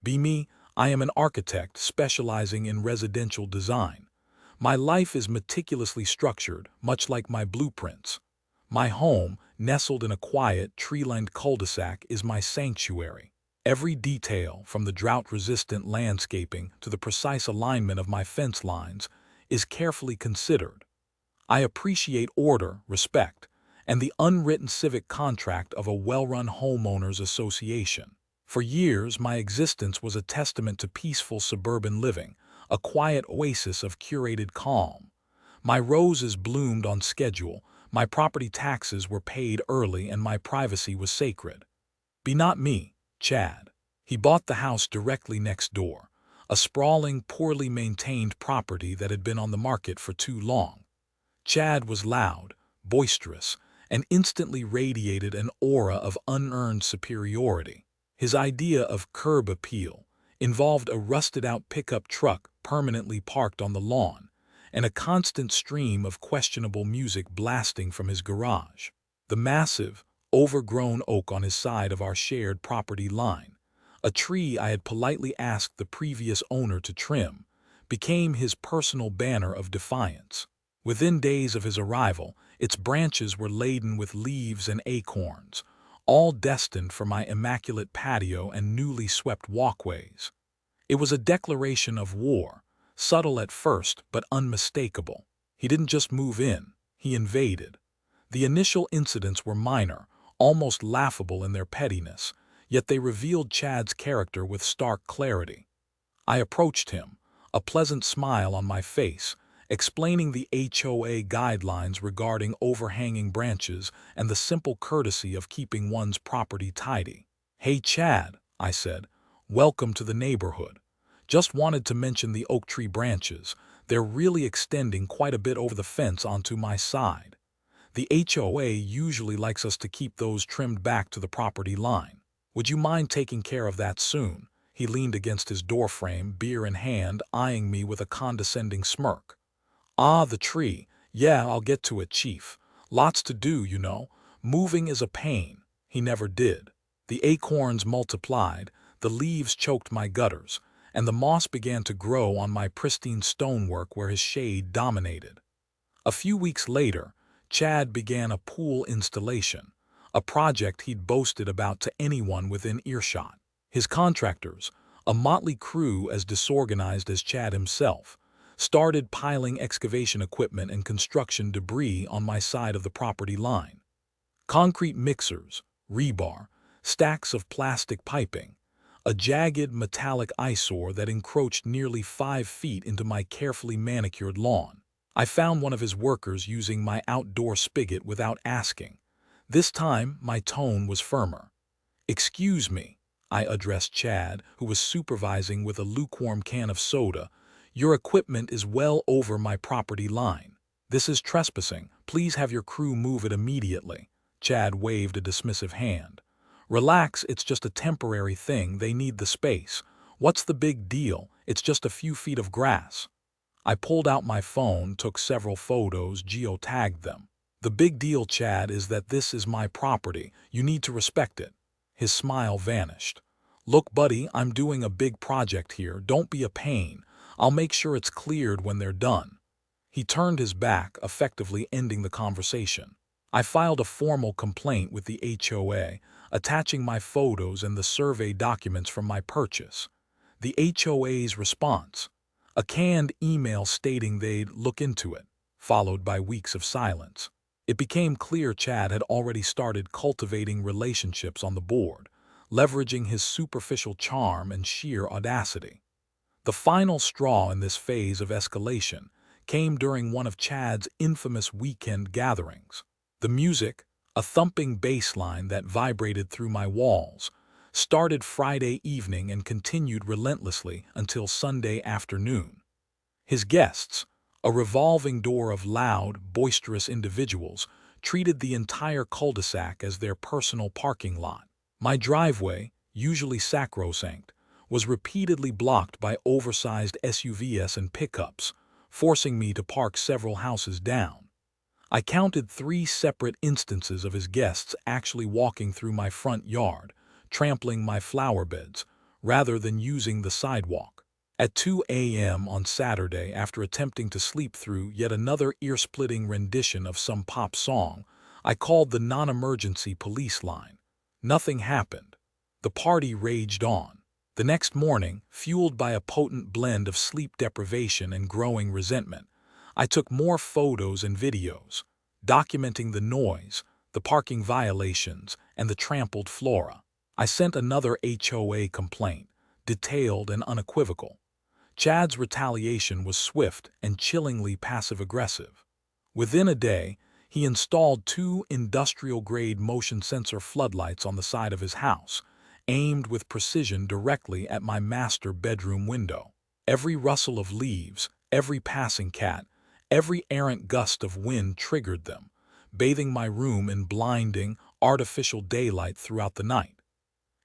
Be me, I am an architect specializing in residential design. My life is meticulously structured, much like my blueprints. My home, nestled in a quiet, tree-lined cul-de-sac, is my sanctuary. Every detail, from the drought-resistant landscaping to the precise alignment of my fence lines, is carefully considered. I appreciate order, respect, and the unwritten civic contract of a well-run homeowners association. For years, my existence was a testament to peaceful suburban living, a quiet oasis of curated calm. My roses bloomed on schedule, my property taxes were paid early, and my privacy was sacred. Be not me, Chad. He bought the house directly next door, a sprawling, poorly maintained property that had been on the market for too long. Chad was loud, boisterous, and instantly radiated an aura of unearned superiority. His idea of curb appeal involved a rusted-out pickup truck permanently parked on the lawn, and a constant stream of questionable music blasting from his garage. The massive, overgrown oak on his side of our shared property line, a tree I had politely asked the previous owner to trim, became his personal banner of defiance. Within days of his arrival, its branches were laden with leaves and acorns, all destined for my immaculate patio and newly swept walkways. It was a declaration of war, subtle at first but unmistakable. He didn't just move in, he invaded. The initial incidents were minor, almost laughable in their pettiness, yet they revealed Chad's character with stark clarity. I approached him, a pleasant smile on my face, explaining the HOA guidelines regarding overhanging branches and the simple courtesy of keeping one's property tidy. "Hey Chad," I said, "welcome to the neighborhood. Just wanted to mention the oak tree branches. They're really extending quite a bit over the fence onto my side. The HOA usually likes us to keep those trimmed back to the property line. Would you mind taking care of that soon?" He leaned against his doorframe, beer in hand, eyeing me with a condescending smirk. "Ah, the tree. Yeah, I'll get to it, Chief. Lots to do, you know. Moving is a pain." He never did. The acorns multiplied, the leaves choked my gutters, and the moss began to grow on my pristine stonework where his shade dominated. A few weeks later, Chad began a pool installation, a project he'd boasted about to anyone within earshot. His contractors, a motley crew as disorganized as Chad himself, started piling excavation equipment and construction debris on my side of the property line. Concrete mixers, rebar, stacks of plastic piping, a jagged metallic eyesore that encroached nearly 5 feet into my carefully manicured lawn. I found one of his workers using my outdoor spigot without asking. This time, my tone was firmer. "Excuse me," I addressed Chad, who was supervising with a lukewarm can of soda. "Your equipment is well over my property line. This is trespassing. Please have your crew move it immediately." Chad waved a dismissive hand. "Relax, it's just a temporary thing. They need the space. What's the big deal? It's just a few feet of grass." I pulled out my phone, took several photos, geotagged them. "The big deal, Chad, is that this is my property. You need to respect it." His smile vanished. "Look, buddy, I'm doing a big project here. Don't be a pain. I'll make sure it's cleared when they're done." He turned his back, effectively ending the conversation. I filed a formal complaint with the HOA, attaching my photos and the survey documents from my purchase. The HOA's response: a canned email stating they'd look into it, followed by weeks of silence. It became clear Chad had already started cultivating relationships on the board, leveraging his superficial charm and sheer audacity. The final straw in this phase of escalation came during one of Chad's infamous weekend gatherings. The music, a thumping bass line that vibrated through my walls, started Friday evening and continued relentlessly until Sunday afternoon. His guests, a revolving door of loud, boisterous individuals, treated the entire cul-de-sac as their personal parking lot. My driveway, usually sacrosanct, was repeatedly blocked by oversized SUVs and pickups, forcing me to park several houses down. I counted 3 separate instances of his guests actually walking through my front yard, trampling my flower beds, rather than using the sidewalk. At 2 a.m. on Saturday, after attempting to sleep through yet another ear-splitting rendition of some pop song, I called the non-emergency police line. Nothing happened. The party raged on. The next morning, fueled by a potent blend of sleep deprivation and growing resentment, I took more photos and videos, documenting the noise, the parking violations, and the trampled flora. I sent another HOA complaint, detailed and unequivocal. Chad's retaliation was swift and chillingly passive-aggressive. Within a day, he installed 2 industrial-grade motion sensor floodlights on the side of his house, aimed with precision directly at my master bedroom window. Every rustle of leaves, every passing cat, every errant gust of wind triggered them, bathing my room in blinding, artificial daylight throughout the night.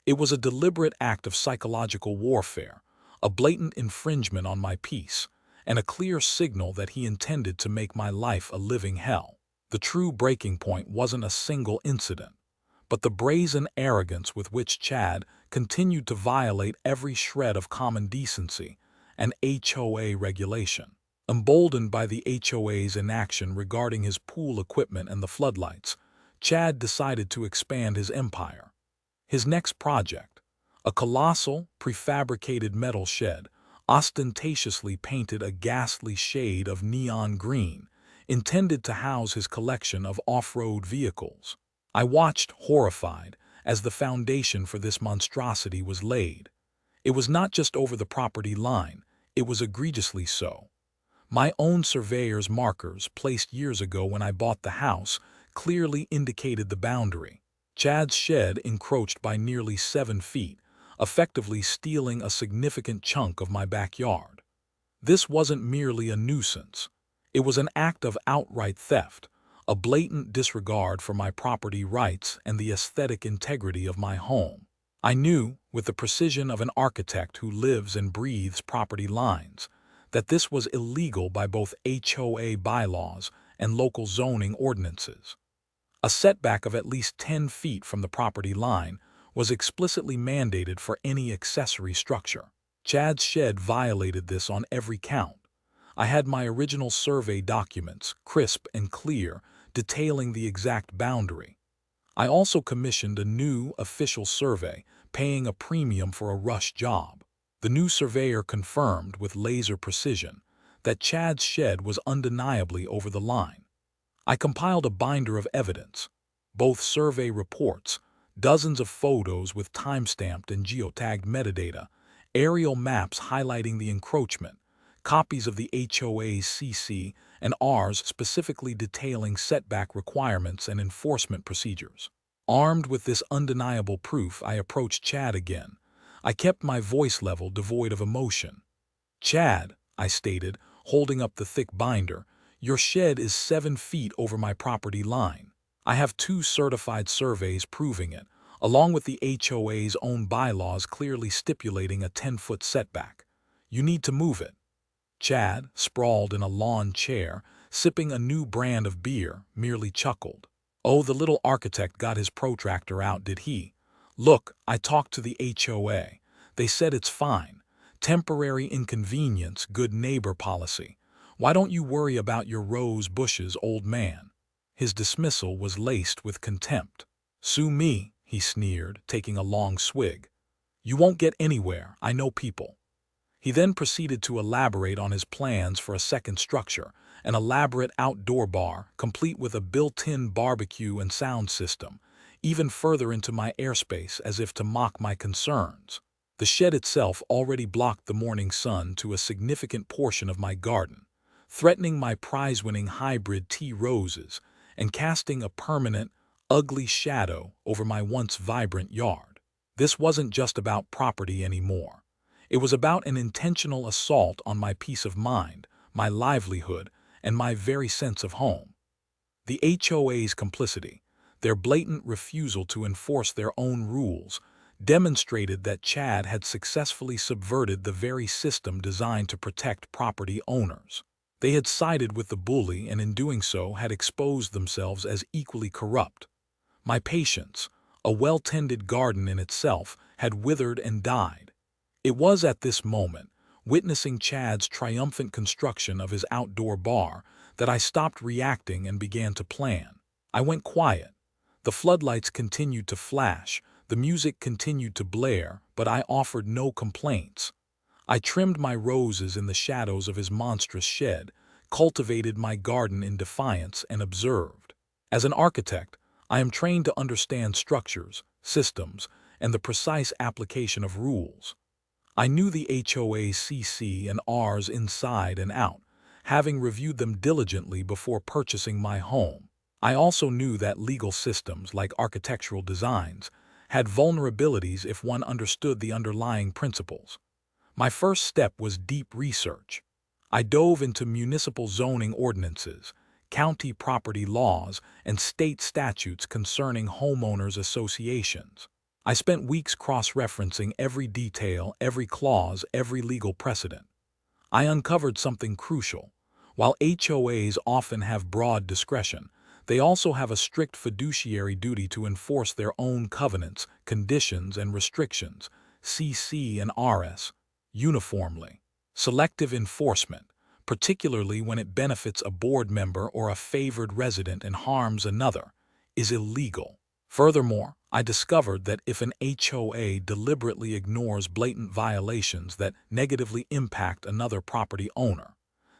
It was a deliberate act of psychological warfare, a blatant infringement on my peace, and a clear signal that he intended to make my life a living hell. The true breaking point wasn't a single incident, but the brazen arrogance with which Chad continued to violate every shred of common decency and HOA regulation. Emboldened by the HOA's inaction regarding his pool equipment and the floodlights, Chad decided to expand his empire. His next project, a colossal, prefabricated metal shed, ostentatiously painted a ghastly shade of neon green, intended to house his collection of off-road vehicles. I watched, horrified, as the foundation for this monstrosity was laid. It was not just over the property line, it was egregiously so. My own surveyor's markers, placed years ago when I bought the house, clearly indicated the boundary. Chad's shed encroached by nearly 7 feet, effectively stealing a significant chunk of my backyard. This wasn't merely a nuisance. It was an act of outright theft, a blatant disregard for my property rights and the aesthetic integrity of my home. I knew, with the precision of an architect who lives and breathes property lines, that this was illegal by both HOA bylaws and local zoning ordinances. A setback of at least 10 feet from the property line was explicitly mandated for any accessory structure. Chad's shed violated this on every count. I had my original survey documents, crisp and clear, detailing the exact boundary. I also commissioned a new official survey, paying a premium for a rush job. The new surveyor confirmed with laser precision that Chad's shed was undeniably over the line. I compiled a binder of evidence, both survey reports, dozens of photos with time-stamped and geotagged metadata, aerial maps highlighting the encroachment, copies of the HOA's CC and R's specifically detailing setback requirements and enforcement procedures. Armed with this undeniable proof, I approached Chad again. I kept my voice level devoid of emotion. "Chad," I stated, holding up the thick binder, "your shed is 7 feet over my property line. I have 2 certified surveys proving it, along with the HOA's own bylaws clearly stipulating a 10-foot setback. You need to move it." Chad, sprawled in a lawn chair, sipping a new brand of beer, merely chuckled. "Oh, the little architect got his protractor out, did he? Look, I talked to the HOA. They said it's fine. Temporary inconvenience, good neighbor policy. Why don't you worry about your rose bushes, old man?" His dismissal was laced with contempt. "Sue me," he sneered, taking a long swig. "You won't get anywhere, I know people." He then proceeded to elaborate on his plans for a second structure, an elaborate outdoor bar, complete with a built-in barbecue and sound system, even further into my airspace as if to mock my concerns. The shed itself already blocked the morning sun to a significant portion of my garden, threatening my prize-winning hybrid tea roses and casting a permanent, ugly shadow over my once vibrant yard. This wasn't just about property anymore. It was about an intentional assault on my peace of mind, my livelihood, and my very sense of home. The HOA's complicity, their blatant refusal to enforce their own rules, demonstrated that Chad had successfully subverted the very system designed to protect property owners. They had sided with the bully and in doing so had exposed themselves as equally corrupt. My patience, a well-tended garden in itself, had withered and died. It was at this moment, witnessing Chad's triumphant construction of his outdoor bar, that I stopped reacting and began to plan. I went quiet. The floodlights continued to flash, the music continued to blare, but I offered no complaints. I trimmed my roses in the shadows of his monstrous shed, cultivated my garden in defiance, and observed. As an architect, I am trained to understand structures, systems, and the precise application of rules. I knew the HOA's CC and R's inside and out, having reviewed them diligently before purchasing my home. I also knew that legal systems, like architectural designs, had vulnerabilities if one understood the underlying principles. My first step was deep research. I dove into municipal zoning ordinances, county property laws, and state statutes concerning homeowners associations. I spent weeks cross-referencing every detail, every clause, every legal precedent. I uncovered something crucial. While HOAs often have broad discretion, they also have a strict fiduciary duty to enforce their own covenants, conditions, and restrictions, CC and RS, uniformly. Selective enforcement, particularly when it benefits a board member or a favored resident and harms another, is illegal. Furthermore, I discovered that if an HOA deliberately ignores blatant violations that negatively impact another property owner,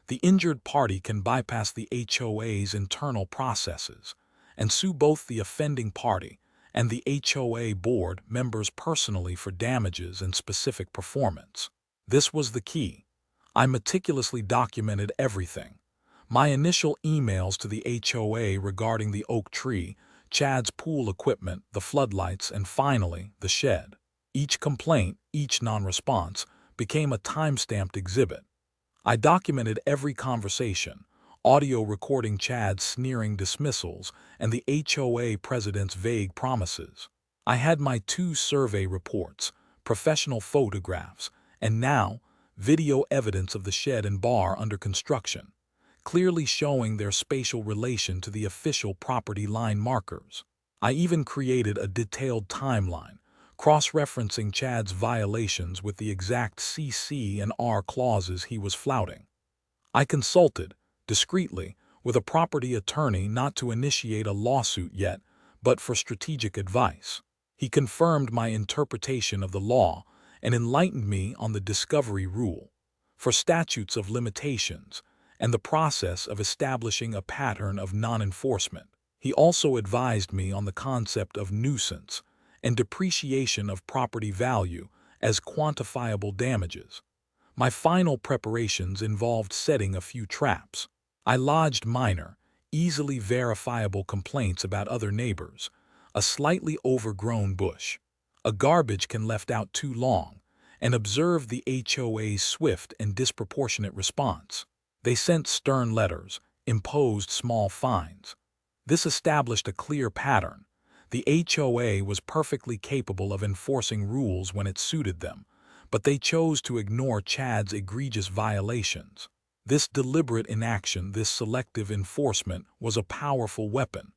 the injured party can bypass the HOA's internal processes and sue both the offending party and the HOA board members personally for damages and specific performance. This was the key. I meticulously documented everything. My initial emails to the HOA regarding the oak tree, Chad's pool equipment, the floodlights, and finally, the shed. Each complaint, each non-response, became a time-stamped exhibit. I documented every conversation, audio recording Chad's sneering dismissals and the HOA president's vague promises. I had my 2 survey reports, professional photographs, and now, video evidence of the shed and bar under construction, clearly showing their spatial relation to the official property line markers. I even created a detailed timeline, cross-referencing Chad's violations with the exact CC and R clauses he was flouting. I consulted, discreetly, with a property attorney not to initiate a lawsuit yet, but for strategic advice. He confirmed my interpretation of the law and enlightened me on the discovery rule, for statutes of limitations, and the process of establishing a pattern of non-enforcement. He also advised me on the concept of nuisance and depreciation of property value as quantifiable damages. My final preparations involved setting a few traps. I lodged minor, easily verifiable complaints about other neighbors, a slightly overgrown bush, a garbage can left out too long, and observed the HOA's swift and disproportionate response. They sent stern letters, imposed small fines. This established a clear pattern. The HOA was perfectly capable of enforcing rules when it suited them, but they chose to ignore Chad's egregious violations. This deliberate inaction, this selective enforcement, was a powerful weapon.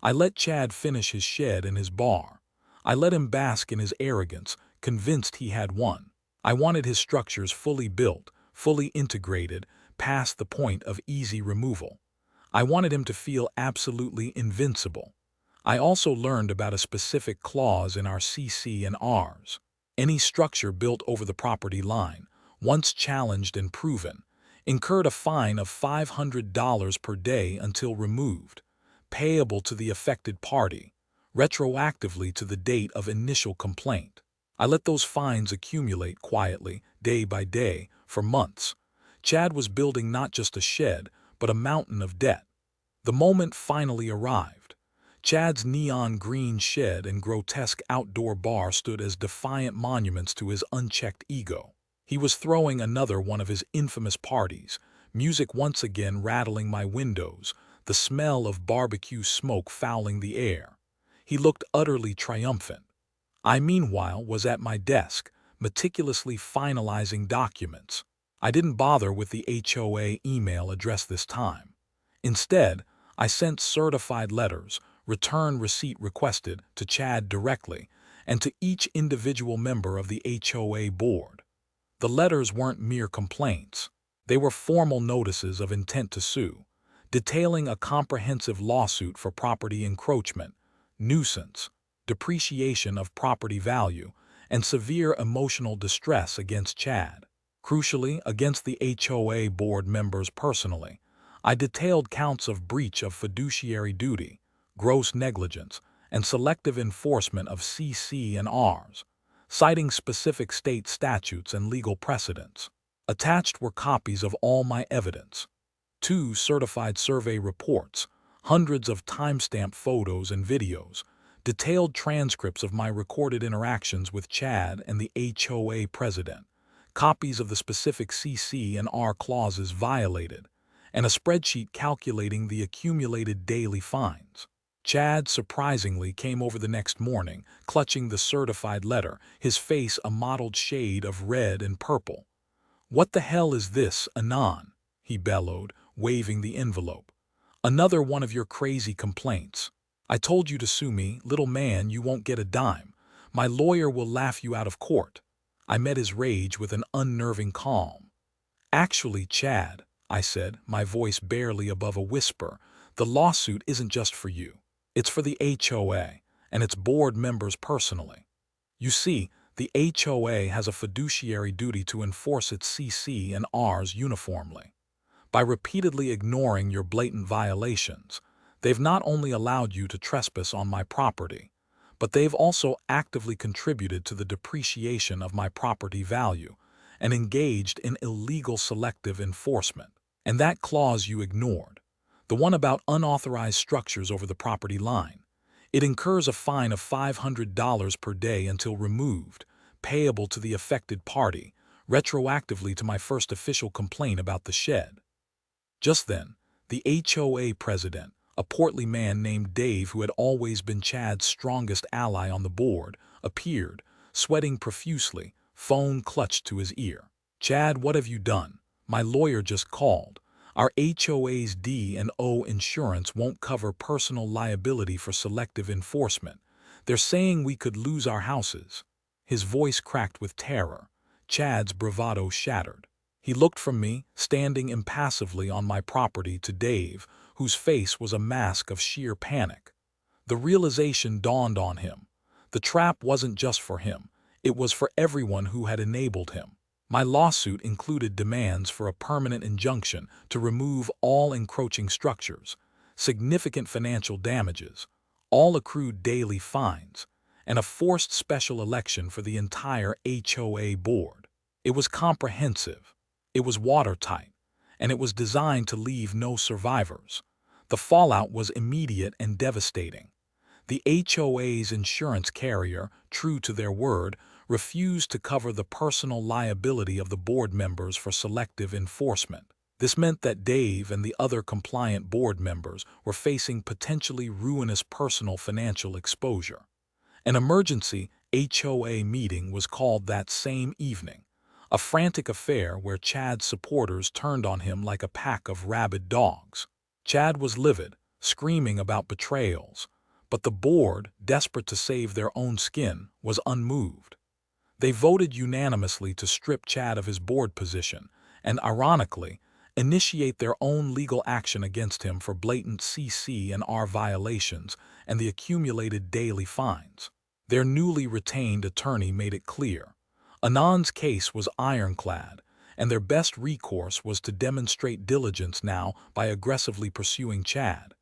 I let Chad finish his shed and his bar. I let him bask in his arrogance, convinced he had won. I wanted his structures fully built, fully integrated, past the point of easy removal. I wanted him to feel absolutely invincible. I also learned about a specific clause in our CC and Rs. Any structure built over the property line, once challenged and proven, incurred a fine of $500 per day until removed, payable to the affected party, retroactively to the date of initial complaint. I let those fines accumulate quietly, day by day, for months. Chad was building not just a shed, but a mountain of debt. The moment finally arrived. Chad's neon green shed and grotesque outdoor bar stood as defiant monuments to his unchecked ego. He was throwing another one of his infamous parties, music once again rattling my windows, the smell of barbecue smoke fouling the air. He looked utterly triumphant. I, meanwhile, was at my desk, meticulously finalizing documents. I didn't bother with the HOA email address this time. Instead, I sent certified letters, return receipt requested, to Chad directly, and to each individual member of the HOA board. The letters weren't mere complaints. They were formal notices of intent to sue, detailing a comprehensive lawsuit for property encroachment, nuisance, depreciation of property value, and severe emotional distress against Chad. Crucially, against the HOA board members personally. I detailed counts of breach of fiduciary duty, gross negligence, and selective enforcement of CC&Rs, citing specific state statutes and legal precedents. Attached were copies of all my evidence, 2 certified survey reports, hundreds of timestamped photos and videos, detailed transcripts of my recorded interactions with Chad and the HOA president, copies of the specific CC&R clauses violated, and a spreadsheet calculating the accumulated daily fines. Chad surprisingly came over the next morning, clutching the certified letter, his face a mottled shade of red and purple. "What the hell is this, Anon?" he bellowed, waving the envelope. "Another one of your crazy complaints. I told you to sue me, little man, you won't get a dime. My lawyer will laugh you out of court." I met his rage with an unnerving calm. "Actually, Chad," I said, my voice barely above a whisper, "the lawsuit isn't just for you. It's for the HOA and its board members personally. You see, the HOA has a fiduciary duty to enforce its CC&Rs uniformly. By repeatedly ignoring your blatant violations, they've not only allowed you to trespass on my property, but they've also actively contributed to the depreciation of my property value and engaged in illegal selective enforcement. And that clause you ignored, the one about unauthorized structures over the property line, it incurs a fine of $500 per day until removed, payable to the affected party, retroactively to my first official complaint about the shed." Just then, the HOA president, a portly man named Dave who had always been Chad's strongest ally on the board, appeared, sweating profusely, phone clutched to his ear. "Chad, what have you done? My lawyer just called. Our HOA's D&O insurance won't cover personal liability for selective enforcement. They're saying we could lose our houses." His voice cracked with terror. Chad's bravado shattered. He looked from me, standing impassively on my property, to Dave, whose face was a mask of sheer panic. The realization dawned on him. The trap wasn't just for him. It was for everyone who had enabled him. My lawsuit included demands for a permanent injunction to remove all encroaching structures, significant financial damages, all accrued daily fines, and a forced special election for the entire HOA board. It was comprehensive, it was watertight, and it was designed to leave no survivors. The fallout was immediate and devastating. The HOA's insurance carrier, true to their word, refused to cover the personal liability of the board members for selective enforcement. This meant that Dave and the other compliant board members were facing potentially ruinous personal financial exposure. An emergency HOA meeting was called that same evening, a frantic affair where Chad's supporters turned on him like a pack of rabid dogs. Chad was livid, screaming about betrayals, but the board, desperate to save their own skin, was unmoved. They voted unanimously to strip Chad of his board position and, ironically, initiate their own legal action against him for blatant CC&R violations and the accumulated daily fines. Their newly retained attorney made it clear. Anand's case was ironclad, and their best recourse was to demonstrate diligence now by aggressively pursuing Chad.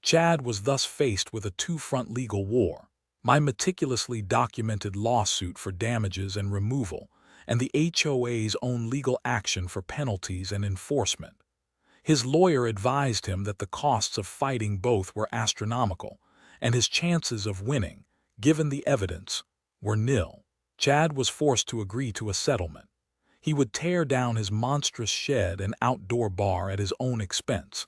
Chad was thus faced with a two-front legal war: my meticulously documented lawsuit for damages and removal, and the HOA's own legal action for penalties and enforcement. His lawyer advised him that the costs of fighting both were astronomical, and his chances of winning, given the evidence, were nil. Chad was forced to agree to a settlement. He would tear down his monstrous shed and outdoor bar at his own expense,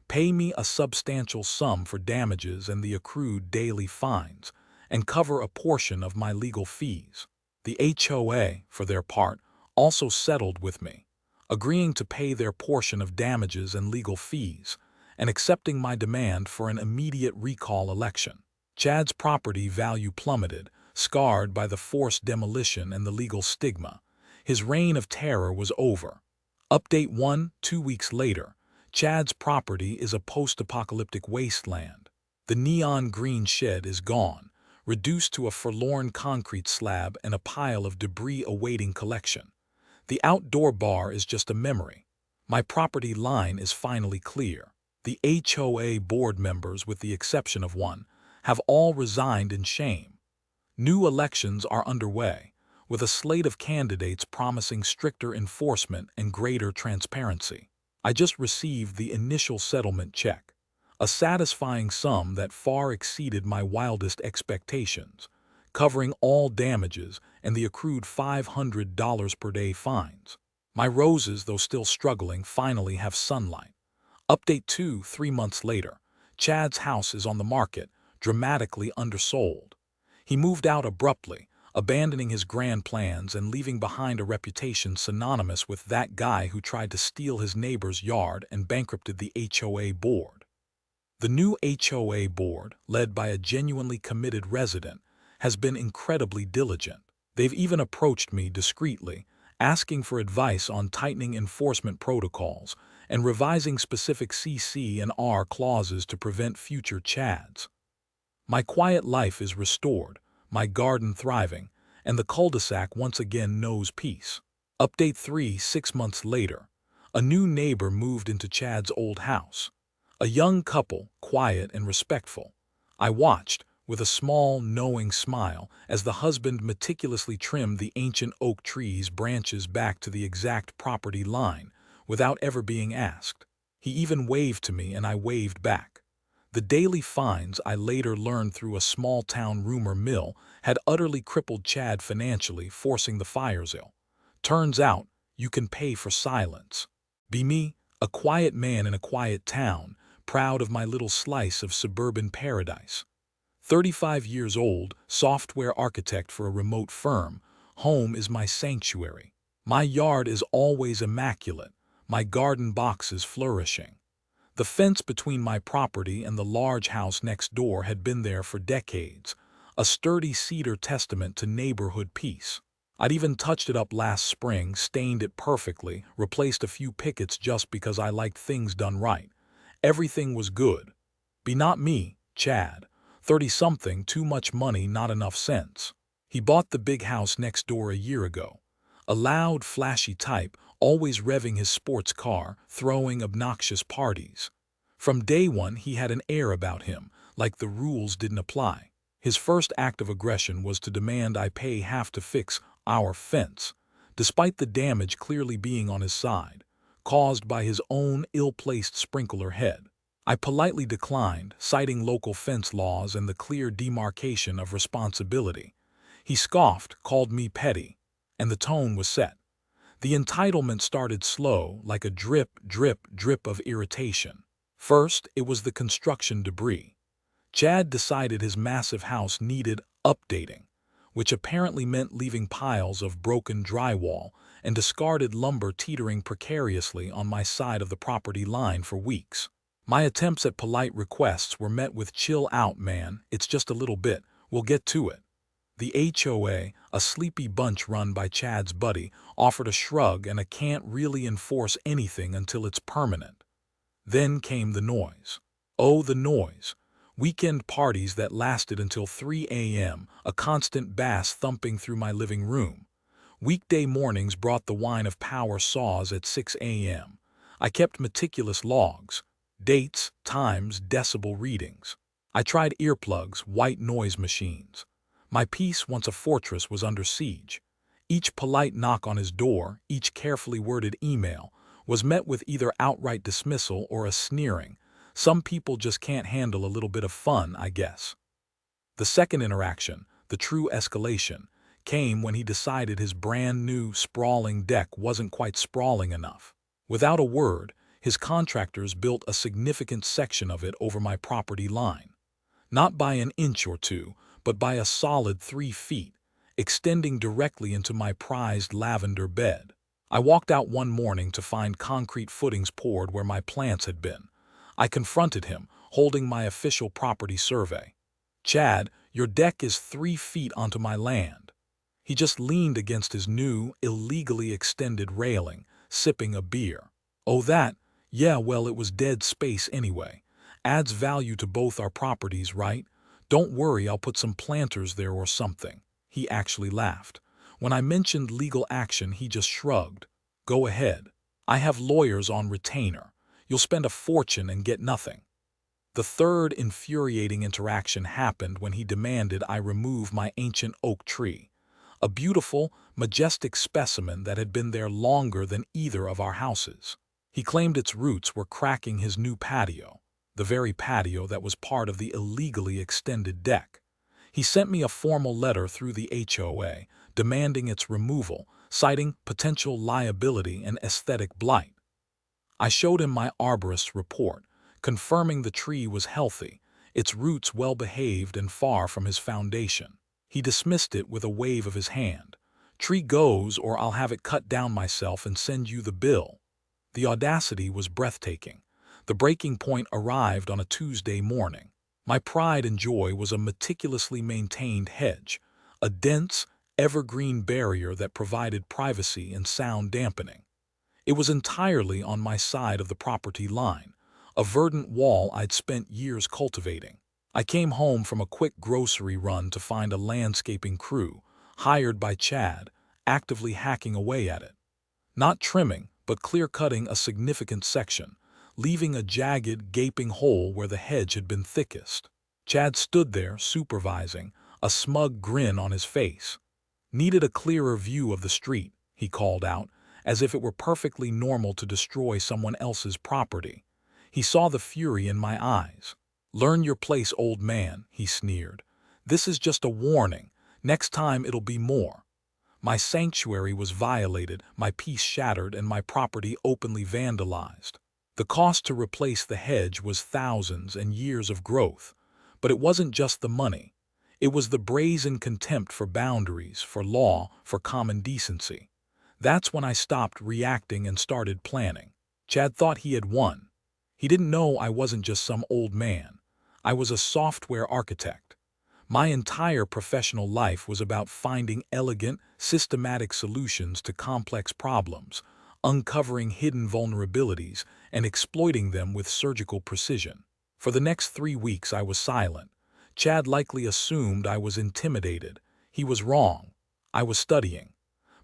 pay me a substantial sum for damages and the accrued daily fines, and cover a portion of my legal fees. The HOA, for their part, also settled with me, agreeing to pay their portion of damages and legal fees, and accepting my demand for an immediate recall election. Chad's property value plummeted, scarred by the forced demolition and the legal stigma. His reign of terror was over. Update 1, 2 weeks later. Chad's property is a post-apocalyptic wasteland. The neon green shed is gone, reduced to a forlorn concrete slab and a pile of debris awaiting collection. The outdoor bar is just a memory. My property line is finally clear. The HOA board members, with the exception of one, have all resigned in shame. New elections are underway, with a slate of candidates promising stricter enforcement and greater transparency. I just received the initial settlement check, a satisfying sum that far exceeded my wildest expectations, covering all damages and the accrued $500 per day fines. My roses, though still struggling, finally have sunlight. Update 2, 3 months later. Chad's house is on the market, dramatically undersold. He moved out abruptly, abandoning his grand plans and leaving behind a reputation synonymous with that guy who tried to steal his neighbor's yard and bankrupted the HOA board. The new HOA board, led by a genuinely committed resident, has been incredibly diligent. They've even approached me discreetly, asking for advice on tightening enforcement protocols and revising specific CC and R clauses to prevent future Chads. My quiet life is restored, my garden thriving, and the cul-de-sac once again knows peace. Update 3, 6 months later. A new neighbor moved into Chad's old house. A young couple, quiet and respectful. I watched, with a small, knowing smile, as the husband meticulously trimmed the ancient oak tree's branches back to the exact property line, without ever being asked. He even waved to me and I waved back. The daily fines, I later learned through a small-town rumor mill, had utterly crippled Chad financially, forcing the fire sale. Turns out, you can pay for silence. Be me, a quiet man in a quiet town, proud of my little slice of suburban paradise. 35 years old, software architect for a remote firm, home is my sanctuary. My yard is always immaculate, my garden boxes flourishing. The fence between my property and the large house next door had been there for decades, a sturdy cedar testament to neighborhood peace. I'd even touched it up last spring, stained it perfectly, replaced a few pickets just because I liked things done right. Everything was good. Be not me, Chad. 30-something, too much money, not enough sense. He bought the big house next door a year ago. A loud, flashy type, always revving his sports car, throwing obnoxious parties. From day one, he had an air about him, like the rules didn't apply. His first act of aggression was to demand I pay half to fix our fence, despite the damage clearly being on his side, caused by his own ill-placed sprinkler head. I politely declined, citing local fence laws and the clear demarcation of responsibility. He scoffed, called me petty, and the tone was set. The entitlement started slow, like a drip, drip, drip of irritation. First, it was the construction debris. Chad decided his massive house needed updating, which apparently meant leaving piles of broken drywall and discarded lumber teetering precariously on my side of the property line for weeks. My attempts at polite requests were met with "chill out, man, it's just a little bit, we'll get to it." The HOA, a sleepy bunch run by Chad's buddy, offered a shrug and a "can't really enforce anything until it's permanent." Then came the noise. Oh, the noise. Weekend parties that lasted until 3 a.m., a constant bass thumping through my living room. Weekday mornings brought the whine of power saws at 6 a.m. I kept meticulous logs, dates, times, decibel readings. I tried earplugs, white noise machines. My peace, once a fortress, was under siege. Each polite knock on his door, each carefully worded email, was met with either outright dismissal or a sneering, "Some people just can't handle a little bit of fun, I guess." The second interaction, the true escalation, came when he decided his brand new, sprawling deck wasn't quite sprawling enough. Without a word, his contractors built a significant section of it over my property line. Not by an inch or two, but by a solid 3 feet, extending directly into my prized lavender bed. I walked out one morning to find concrete footings poured where my plants had been. I confronted him, holding my official property survey. "Chad, your deck is 3 feet onto my land." He just leaned against his new, illegally extended railing, sipping a beer. Oh, that? Yeah, well, it was dead space anyway. Adds value to both our properties, right? Don't worry, I'll put some planters there or something. He actually laughed. When I mentioned legal action, he just shrugged. Go ahead. I have lawyers on retainer. You'll spend a fortune and get nothing. The third infuriating interaction happened when he demanded I remove my ancient oak tree, a beautiful, majestic specimen that had been there longer than either of our houses. He claimed its roots were cracking his new patio, the very patio that was part of the illegally extended deck. He sent me a formal letter through the HOA demanding its removal, citing potential liability and aesthetic blight. I showed him my arborist's report, confirming the tree was healthy, its roots well-behaved and far from his foundation. He dismissed it with a wave of his hand. Tree goes, or I'll have it cut down myself and send you the bill. The audacity was breathtaking. The breaking point arrived on a Tuesday morning. My pride and joy was a meticulously maintained hedge, a dense, evergreen barrier that provided privacy and sound dampening. It was entirely on my side of the property line, a verdant wall I'd spent years cultivating. I came home from a quick grocery run to find a landscaping crew, hired by Chad, actively hacking away at it. Not trimming, but clear-cutting a significant section, leaving a jagged, gaping hole where the hedge had been thickest. Chad stood there, supervising, a smug grin on his face. Needed a clearer view of the street, he called out, as if it were perfectly normal to destroy someone else's property. He saw the fury in my eyes. Learn your place, old man, he sneered. This is just a warning. Next time it'll be more. My sanctuary was violated, my peace shattered, and my property openly vandalized. The cost to replace the hedge was thousands and years of growth. But it wasn't just the money. It was the brazen contempt for boundaries, for law, for common decency. That's when I stopped reacting and started planning. Chad thought he had won. He didn't know I wasn't just some old man. I was a software architect. My entire professional life was about finding elegant, systematic solutions to complex problems, uncovering hidden vulnerabilities, and exploiting them with surgical precision. For the next 3 weeks I was silent. Chad likely assumed I was intimidated. He was wrong. I was studying.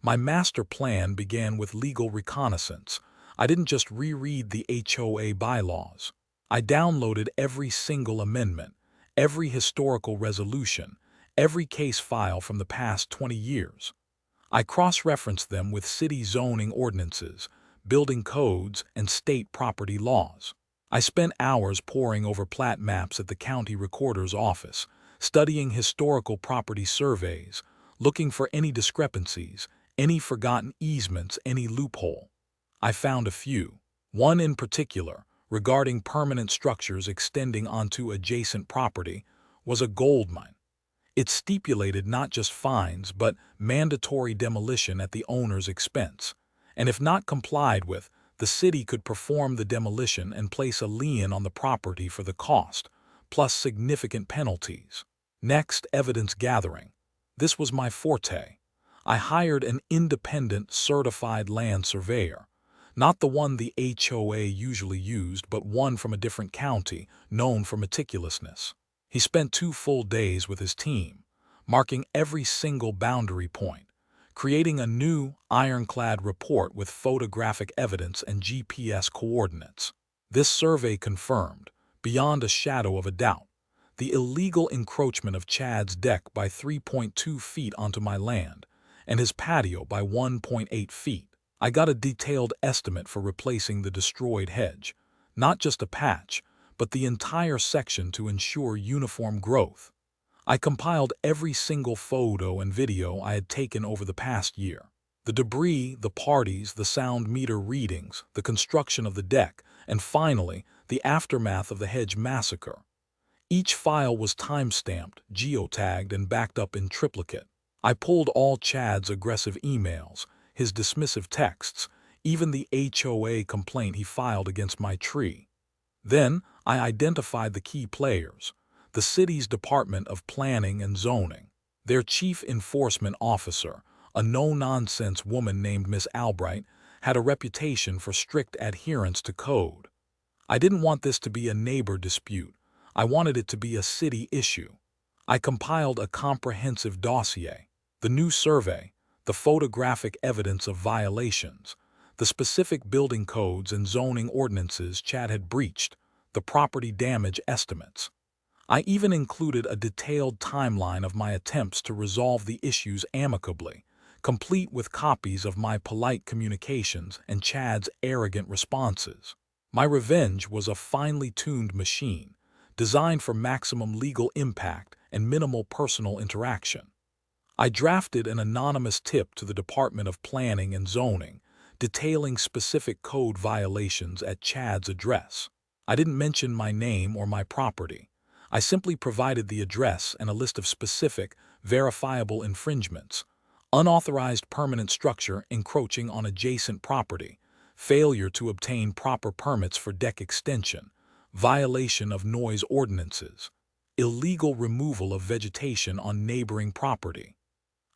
My master plan began with legal reconnaissance. I didn't just reread the HOA bylaws. I downloaded every single amendment, every historical resolution, every case file from the past 20 years. I cross-referenced them with city zoning ordinances, building codes, and state property laws. I spent hours poring over plat maps at the county recorder's office, studying historical property surveys, looking for any discrepancies, any forgotten easements, any loophole. I found a few. One in particular, regarding permanent structures extending onto adjacent property, was a goldmine. It stipulated not just fines but mandatory demolition at the owner's expense, and if not complied with, the city could perform the demolition and place a lien on the property for the cost, plus significant penalties. Next, evidence gathering. This was my forte. I hired an independent, certified land surveyor, not the one the HOA usually used, but one from a different county, known for meticulousness. He spent 2 full days with his team, marking every single boundary point, creating a new, ironclad report with photographic evidence and GPS coordinates. This survey confirmed, beyond a shadow of a doubt, the illegal encroachment of Chad's deck by 3.2 feet onto my land, and his patio by 1.8 feet. I got a detailed estimate for replacing the destroyed hedge, not just a patch, but the entire section to ensure uniform growth. I compiled every single photo and video I had taken over the past year. The debris, the parties, the sound meter readings, the construction of the deck, and finally, the aftermath of the hedge massacre. Each file was time-stamped, geotagged, and backed up in triplicate. I pulled all Chad's aggressive emails, his dismissive texts, even the HOA complaint he filed against my tree. Then, I identified the key players, the city's Department of Planning and Zoning. Their chief enforcement officer, a no-nonsense woman named Miss Albright, had a reputation for strict adherence to code. I didn't want this to be a neighbor dispute. I wanted it to be a city issue. I compiled a comprehensive dossier: the new survey, the photographic evidence of violations, the specific building codes and zoning ordinances Chad had breached, the property damage estimates. I even included a detailed timeline of my attempts to resolve the issues amicably, complete with copies of my polite communications and Chad's arrogant responses. My revenge was a finely tuned machine, designed for maximum legal impact and minimal personal interaction. I drafted an anonymous tip to the Department of Planning and Zoning, detailing specific code violations at Chad's address. I didn't mention my name or my property. I simply provided the address and a list of specific, verifiable infringements: unauthorized permanent structure encroaching on adjacent property, failure to obtain proper permits for deck extension, violation of noise ordinances, illegal removal of vegetation on neighboring property.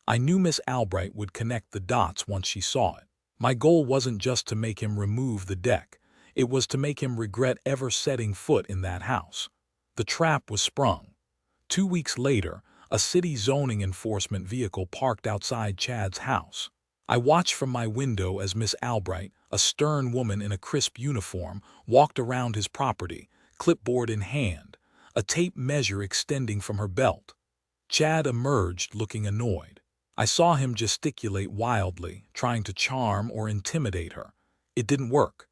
I knew Miss Albright would connect the dots once she saw it. My goal wasn't just to make him remove the deck. It was to make him regret ever setting foot in that house. The trap was sprung. 2 weeks later, a city zoning enforcement vehicle parked outside Chad's house. I watched from my window as Miss Albright, a stern woman in a crisp uniform, walked around his property, clipboard in hand, a tape measure extending from her belt. Chad emerged looking annoyed. I saw him gesticulate wildly, trying to charm or intimidate her. It didn't work.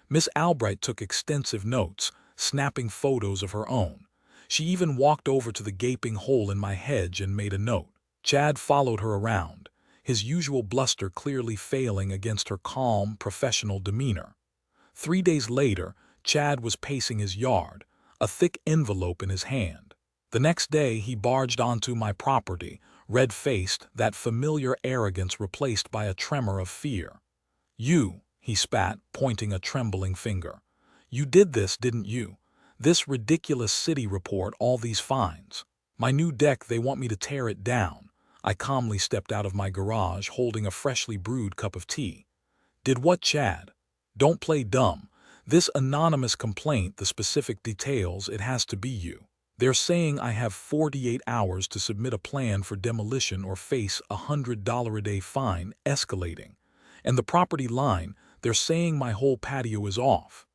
Miss Albright took extensive notes, snapping photos of her own. She even walked over to the gaping hole in my hedge and made a note. Chad followed her around, his usual bluster clearly failing against her calm, professional demeanor. 3 days later, Chad was pacing his yard, a thick envelope in his hand. The next day, he barged onto my property, red-faced, that familiar arrogance replaced by a tremor of fear. "You," he spat, pointing a trembling finger. "You did this, didn't you? This ridiculous city report, all these fines. My new deck, they want me to tear it down." I calmly stepped out of my garage, holding a freshly brewed cup of tea. "Did what, Chad? Don't play dumb. This anonymous complaint, the specific details, it has to be you. They're saying I have 48 hours to submit a plan for demolition or face a $100 a day fine, escalating. And the property line, they're saying my whole patio is off."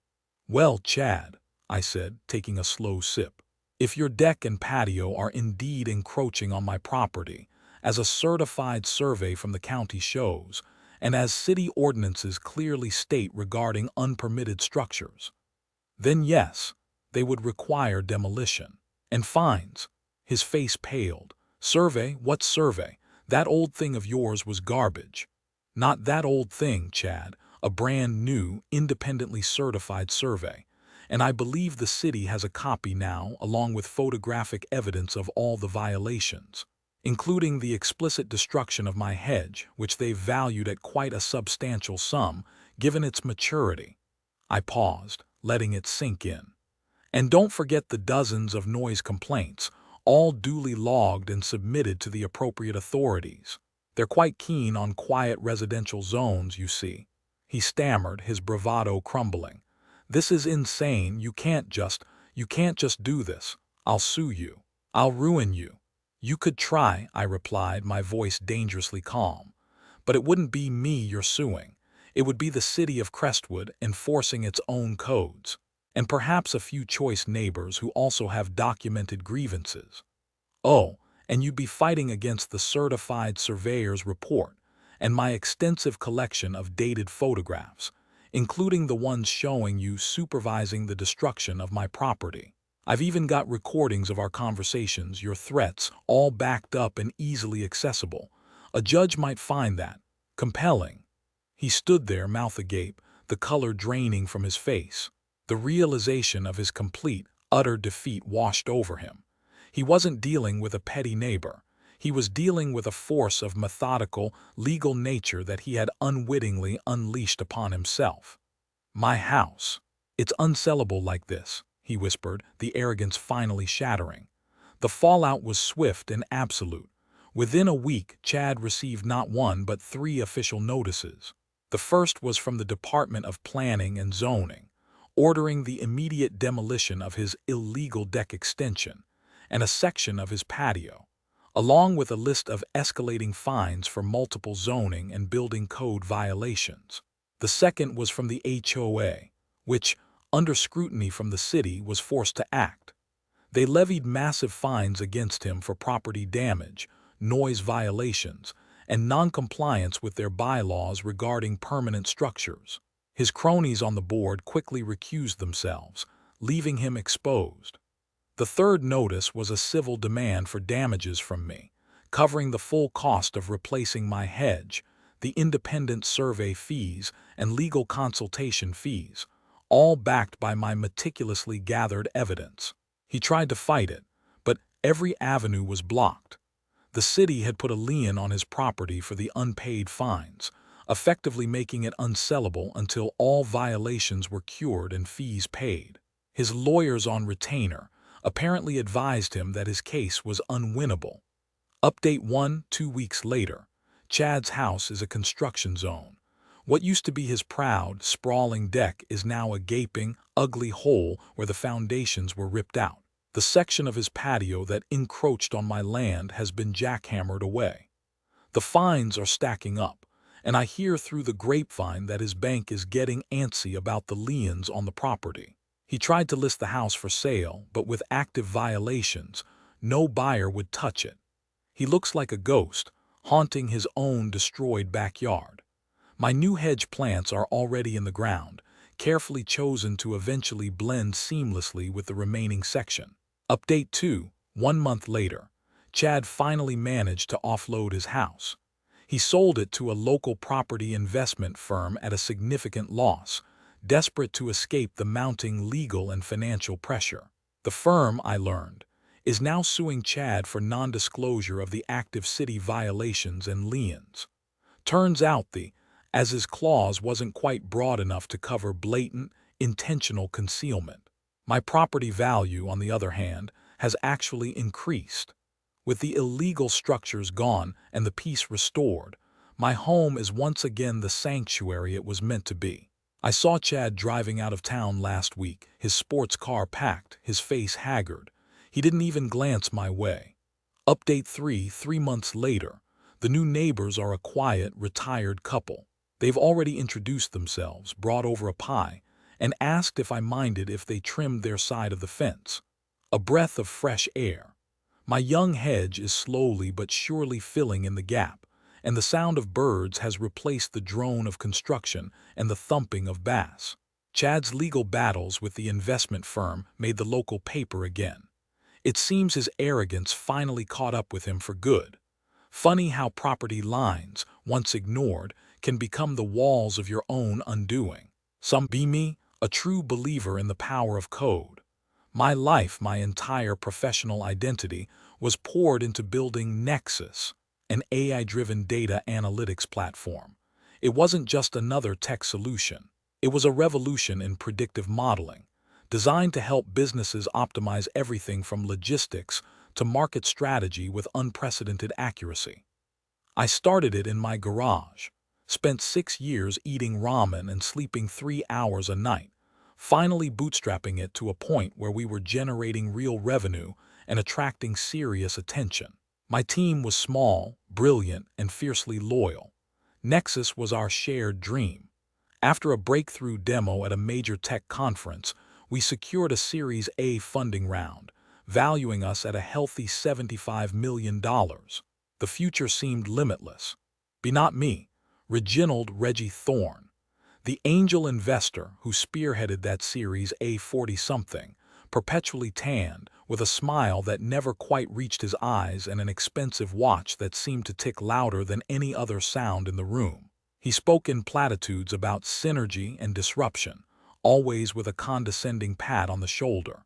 "Well, Chad," I said, taking a slow sip, "if your deck and patio are indeed encroaching on my property, as a certified survey from the county shows, and as city ordinances clearly state regarding unpermitted structures, then yes, they would require demolition. And fines." His face paled. "Survey? What survey? That old thing of yours was garbage." "Not that old thing, Chad. A brand new, independently certified survey. And I believe the city has a copy now, along with photographic evidence of all the violations, including the explicit destruction of my hedge, which they valued at quite a substantial sum, given its maturity." I paused, letting it sink in. "And don't forget the dozens of noise complaints, all duly logged and submitted to the appropriate authorities. They're quite keen on quiet residential zones, you see." He stammered, his bravado crumbling. "This is insane. You can't just do this. I'll sue you. I'll ruin you." "You could try," I replied, my voice dangerously calm. "But it wouldn't be me you're suing. It would be the city of Crestwood enforcing its own codes, and perhaps a few choice neighbors who also have documented grievances. Oh, and you'd be fighting against the certified surveyor's report and my extensive collection of dated photographs, including the ones showing you supervising the destruction of my property. I've even got recordings of our conversations, your threats, all backed up and easily accessible. A judge might find that compelling." He stood there, mouth agape, the color draining from his face. The realization of his complete, utter defeat washed over him. He wasn't dealing with a petty neighbor. He was dealing with a force of methodical, legal nature that he had unwittingly unleashed upon himself. "My house. It's unsellable like this," he whispered, the arrogance finally shattering. The fallout was swift and absolute. Within a week, Chad received not one but 3 official notices. The first was from the Department of Planning and Zoning, ordering the immediate demolition of his illegal deck extension and a section of his patio, along with a list of escalating fines for multiple zoning and building code violations. The second was from the HOA, which, under scrutiny from the city, was forced to act. They levied massive fines against him for property damage, noise violations, and noncompliance with their bylaws regarding permanent structures. His cronies on the board quickly recused themselves, leaving him exposed. The third notice was a civil demand for damages from me, covering the full cost of replacing my hedge, the independent survey fees, and legal consultation fees, all backed by my meticulously gathered evidence. He tried to fight it, but every avenue was blocked. The city had put a lien on his property for the unpaid fines, effectively making it unsellable until all violations were cured and fees paid. His lawyers on retainer apparently advised him that his case was unwinnable. Update 1, 2 weeks later. Chad's house is a construction zone. What used to be his proud, sprawling deck is now a gaping, ugly hole where the foundations were ripped out. The section of his patio that encroached on my land has been jackhammered away. The fines are stacking up, and I hear through the grapevine that his bank is getting antsy about the liens on the property. He tried to list the house for sale, but with active violations, no buyer would touch it. He looks like a ghost, haunting his own destroyed backyard. My new hedge plants are already in the ground, carefully chosen to eventually blend seamlessly with the remaining section. Update 2, 1 month later. Chad finally managed to offload his house. He sold it to a local property investment firm at a significant loss, desperate to escape the mounting legal and financial pressure. The firm, I learned, is now suing Chad for non-disclosure of the active city violations and liens. Turns out as his clause wasn't quite broad enough to cover blatant, intentional concealment. My property value, on the other hand, has actually increased. With the illegal structures gone and the peace restored, my home is once again the sanctuary it was meant to be. I saw Chad driving out of town last week, his sports car packed, his face haggard. He didn't even glance my way. Update 3, 3 months later. The new neighbors are a quiet, retired couple. They've already introduced themselves, brought over a pie, and asked if I minded if they trimmed their side of the fence. A breath of fresh air. My young hedge is slowly but surely filling in the gap, and the sound of birds has replaced the drone of construction and the thumping of bass. Chad's legal battles with the investment firm made the local paper again. It seems his arrogance finally caught up with him for good. Funny how property lines, once ignored, can become the walls of your own undoing. Some be me, a true believer in the power of code. My life, my entire professional identity, was poured into building Nexus, an AI-driven data analytics platform. It wasn't just another tech solution. It was a revolution in predictive modeling, designed to help businesses optimize everything from logistics to market strategy with unprecedented accuracy. I started it in my garage, spent 6 years eating ramen and sleeping 3 hours a night, finally bootstrapping it to a point where we were generating real revenue and attracting serious attention. My team was small, brilliant, and fiercely loyal. Nexus was our shared dream. After a breakthrough demo at a major tech conference, we secured a Series A funding round, valuing us at a healthy $75 million. The future seemed limitless. Be not me, Reginald Reggie Thorne, the angel investor who spearheaded that Series A 40-something, perpetually tanned, with a smile that never quite reached his eyes and an expensive watch that seemed to tick louder than any other sound in the room. He spoke in platitudes about synergy and disruption, always with a condescending pat on the shoulder.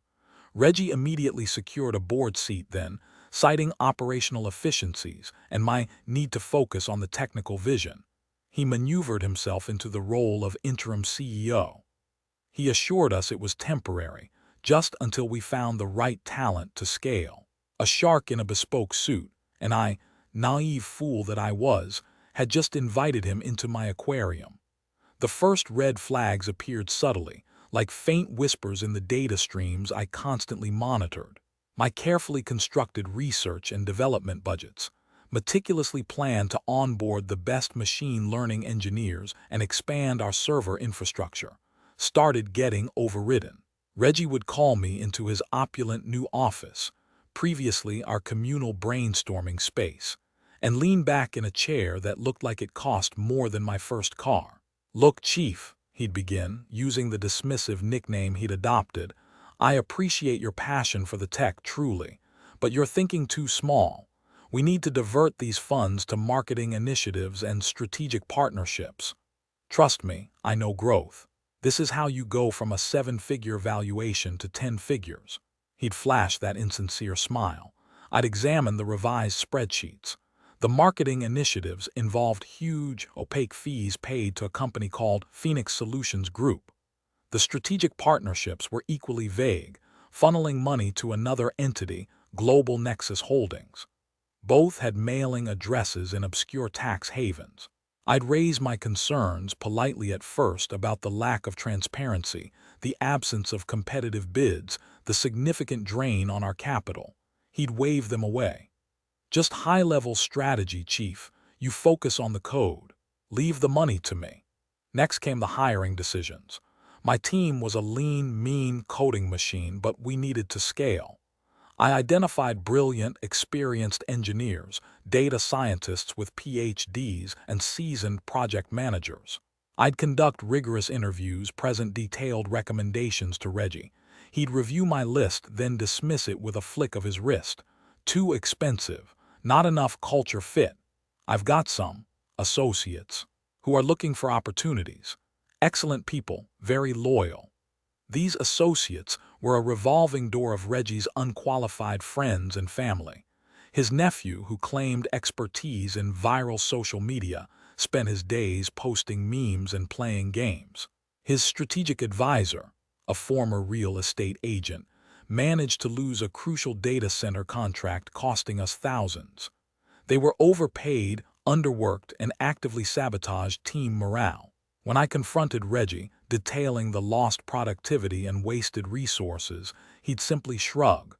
Reggie immediately secured a board seat then, citing operational efficiencies and my need to focus on the technical vision. He maneuvered himself into the role of interim CEO. He assured us it was temporary, just until we found the right talent to scale. A shark in a bespoke suit, and I, naive fool that I was, had just invited him into my aquarium. The first red flags appeared subtly, like faint whispers in the data streams I constantly monitored. My carefully constructed research and development budgets, meticulously planned to onboard the best machine learning engineers and expand our server infrastructure, started getting overridden. Reggie would call me into his opulent new office, previously our communal brainstorming space, and lean back in a chair that looked like it cost more than my first car. "Look, Chief," he'd begin, using the dismissive nickname he'd adopted, "I appreciate your passion for the tech, truly, but you're thinking too small. We need to divert these funds to marketing initiatives and strategic partnerships. Trust me, I know growth. This is how you go from a 7-figure valuation to 10 figures." He'd flash that insincere smile. I'd examine the revised spreadsheets. The marketing initiatives involved huge, opaque fees paid to a company called Phoenix Solutions Group. The strategic partnerships were equally vague, funneling money to another entity, Global Nexus Holdings. Both had mailing addresses in obscure tax havens. I'd raise my concerns politely at first about the lack of transparency, the absence of competitive bids, the significant drain on our capital. He'd wave them away. "Just high-level strategy, Chief. You focus on the code. Leave the money to me." Next came the hiring decisions. My team was a lean, mean coding machine, but we needed to scale. I identified brilliant, experienced engineers, data scientists with PhDs, and seasoned project managers. I'd conduct rigorous interviews, present detailed recommendations to Reggie. He'd review my list, then dismiss it with a flick of his wrist. "Too expensive. Not enough culture fit. I've got some associates who are looking for opportunities. Excellent people, very loyal." These associates were a revolving door of Reggie's unqualified friends and family. His nephew, who claimed expertise in viral social media, spent his days posting memes and playing games. His strategic advisor, a former real estate agent, managed to lose a crucial data center contract costing us thousands. They were overpaid, underworked, and actively sabotaged team morale. When I confronted Reggie, detailing the lost productivity and wasted resources, he'd simply shrug.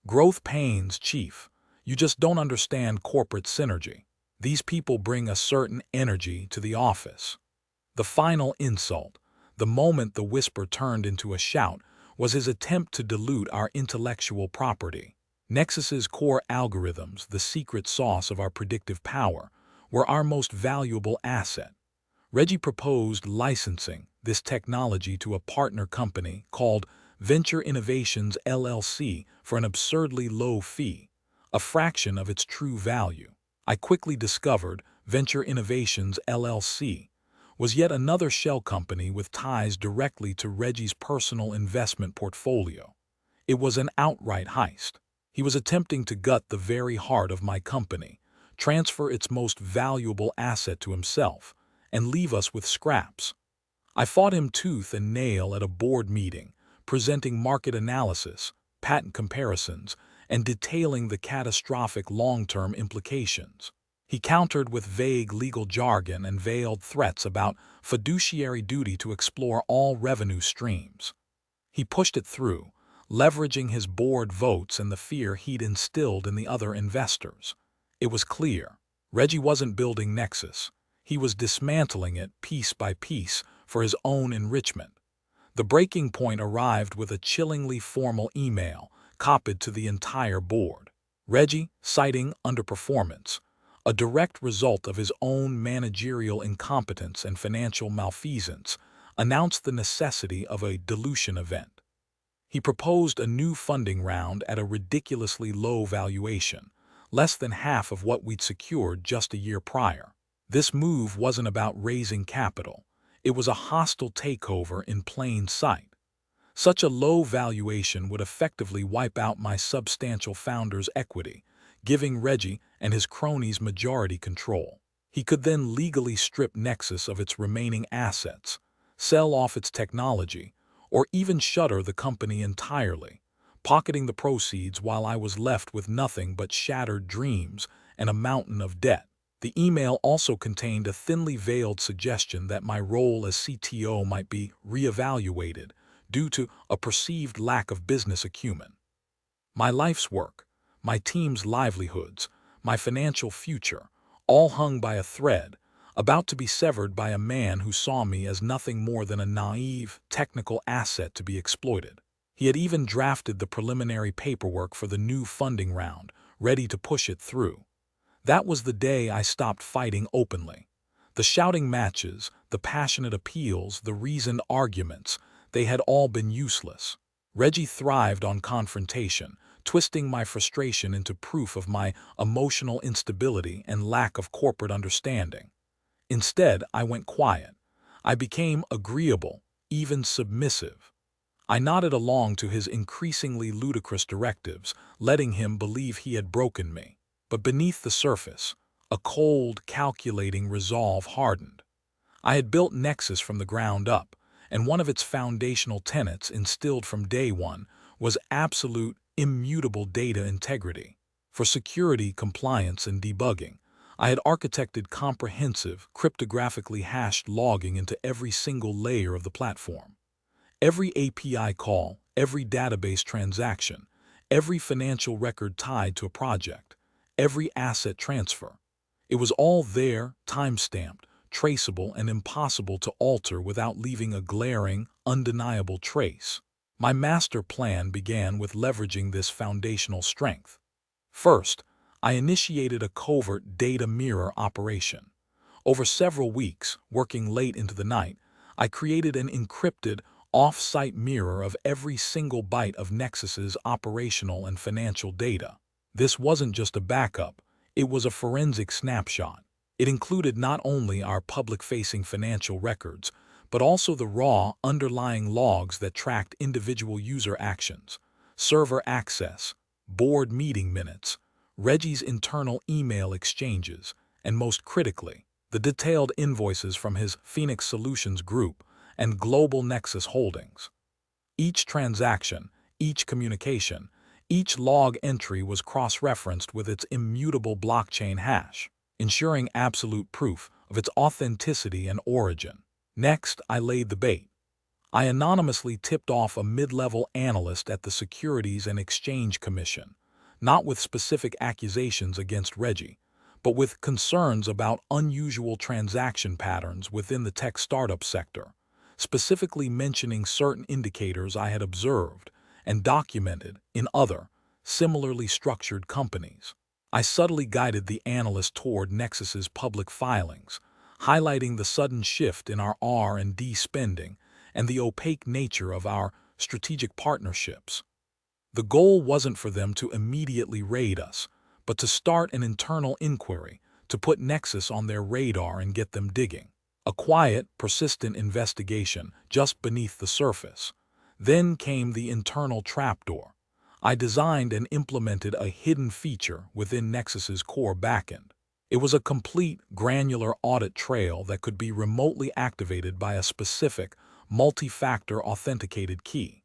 "Growth pains, Chief. You just don't understand corporate synergy. These people bring a certain energy to the office." The final insult, the moment the whisper turned into a shout, was his attempt to dilute our intellectual property. Nexus's core algorithms, the secret sauce of our predictive power, were our most valuable asset. Reggie proposed licensing this technology to a partner company called Venture Innovations LLC for an absurdly low fee, a fraction of its true value. I quickly discovered Venture Innovations LLC was yet another shell company with ties directly to Reggie's personal investment portfolio. It was an outright heist. He was attempting to gut the very heart of my company, transfer its most valuable asset to himself, and leave us with scraps. I fought him tooth and nail at a board meeting, presenting market analysis, patent comparisons, and detailing the catastrophic long-term implications. He countered with vague legal jargon and veiled threats about fiduciary duty to explore all revenue streams. He pushed it through, leveraging his board votes and the fear he'd instilled in the other investors. It was clear. Reggie wasn't building Nexus. He was dismantling it piece by piece for his own enrichment. The breaking point arrived with a chillingly formal email copied to the entire board. Reggie, citing underperformance, a direct result of his own managerial incompetence and financial malfeasance, announced the necessity of a dilution event. He proposed a new funding round at a ridiculously low valuation, less than half of what we'd secured just a year prior. This move wasn't about raising capital. It was a hostile takeover in plain sight. Such a low valuation would effectively wipe out my substantial founder's equity, giving Reggie and his cronies majority control. He could then legally strip Nexus of its remaining assets, sell off its technology, or even shutter the company entirely, pocketing the proceeds while I was left with nothing but shattered dreams and a mountain of debt. The email also contained a thinly veiled suggestion that my role as CTO might be reevaluated due to a perceived lack of business acumen. My life's work, my team's livelihoods, my financial future, all hung by a thread, about to be severed by a man who saw me as nothing more than a naive, technical asset to be exploited. He had even drafted the preliminary paperwork for the new funding round, ready to push it through. That was the day I stopped fighting openly. The shouting matches, the passionate appeals, the reasoned arguments, they had all been useless. Reggie thrived on confrontation, twisting my frustration into proof of my emotional instability and lack of corporate understanding. Instead, I went quiet. I became agreeable, even submissive. I nodded along to his increasingly ludicrous directives, letting him believe he had broken me. But beneath the surface, a cold, calculating resolve hardened. I had built Nexus from the ground up, and one of its foundational tenets, instilled from day one, was absolute, immutable data integrity. For security, compliance, and debugging, I had architected comprehensive, cryptographically hashed logging into every single layer of the platform. Every API call, every database transaction, every financial record tied to a project, every asset transfer. It was all there, time-stamped, traceable, and impossible to alter without leaving a glaring, undeniable trace. My master plan began with leveraging this foundational strength. First, I initiated a covert data mirror operation. Over several weeks, working late into the night, I created an encrypted, off-site mirror of every single byte of Nexus's operational and financial data. This wasn't just a backup, it was a forensic snapshot. It included not only our public-facing financial records, but also the raw, underlying logs that tracked individual user actions, server access, board meeting minutes, Reggie's internal email exchanges, and most critically, the detailed invoices from his Phoenix Solutions Group and Global Nexus Holdings. Each transaction, each communication, each log entry was cross-referenced with its immutable blockchain hash, ensuring absolute proof of its authenticity and origin. Next, I laid the bait. I anonymously tipped off a mid-level analyst at the Securities and Exchange Commission, not with specific accusations against Reggie, but with concerns about unusual transaction patterns within the tech startup sector, specifically mentioning certain indicators I had observed and documented in other, similarly structured companies. I subtly guided the analyst toward Nexus's public filings, highlighting the sudden shift in our R&D spending and the opaque nature of our strategic partnerships. The goal wasn't for them to immediately raid us, but to start an internal inquiry, to put Nexus on their radar and get them digging. A quiet, persistent investigation just beneath the surface. Then came the internal trapdoor. I designed and implemented a hidden feature within Nexus's core backend. It was a complete, granular audit trail that could be remotely activated by a specific, multi-factor authenticated key.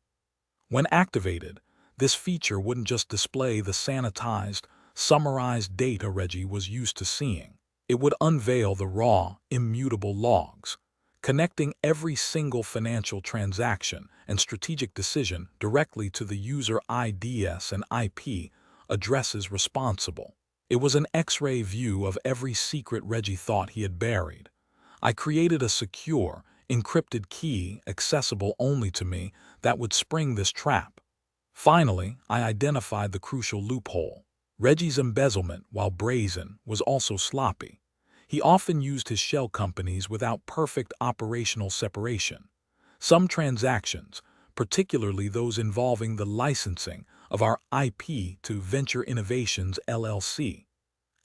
When activated, this feature wouldn't just display the sanitized, summarized data Reggie was used to seeing. It would unveil the raw, immutable logs, connecting every single financial transaction and strategic decision directly to the user IDs and IP addresses responsible. It was an X-ray view of every secret Reggie thought he had buried. I created a secure, encrypted key accessible only to me that would spring this trap. Finally, I identified the crucial loophole. Reggie's embezzlement, while brazen, was also sloppy. He often used his shell companies without perfect operational separation. Some transactions, particularly those involving the licensing of our IP to Venture Innovations LLC,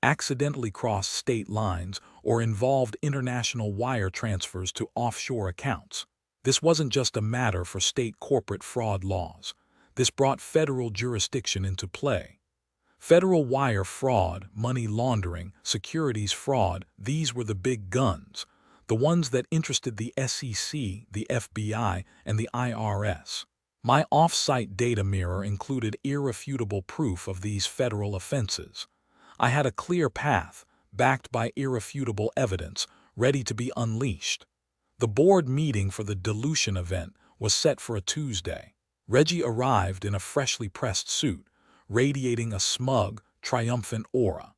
accidentally crossed state lines or involved international wire transfers to offshore accounts. This wasn't just a matter for state corporate fraud laws. This brought federal jurisdiction into play. Federal wire fraud, money laundering, securities fraud, these were the big guns, the ones that interested the SEC, the FBI, and the IRS. My off-site data mirror included irrefutable proof of these federal offenses. I had a clear path, backed by irrefutable evidence, ready to be unleashed. The board meeting for the dilution event was set for a Tuesday. Reggie arrived in a freshly pressed suit, radiating a smug, triumphant aura.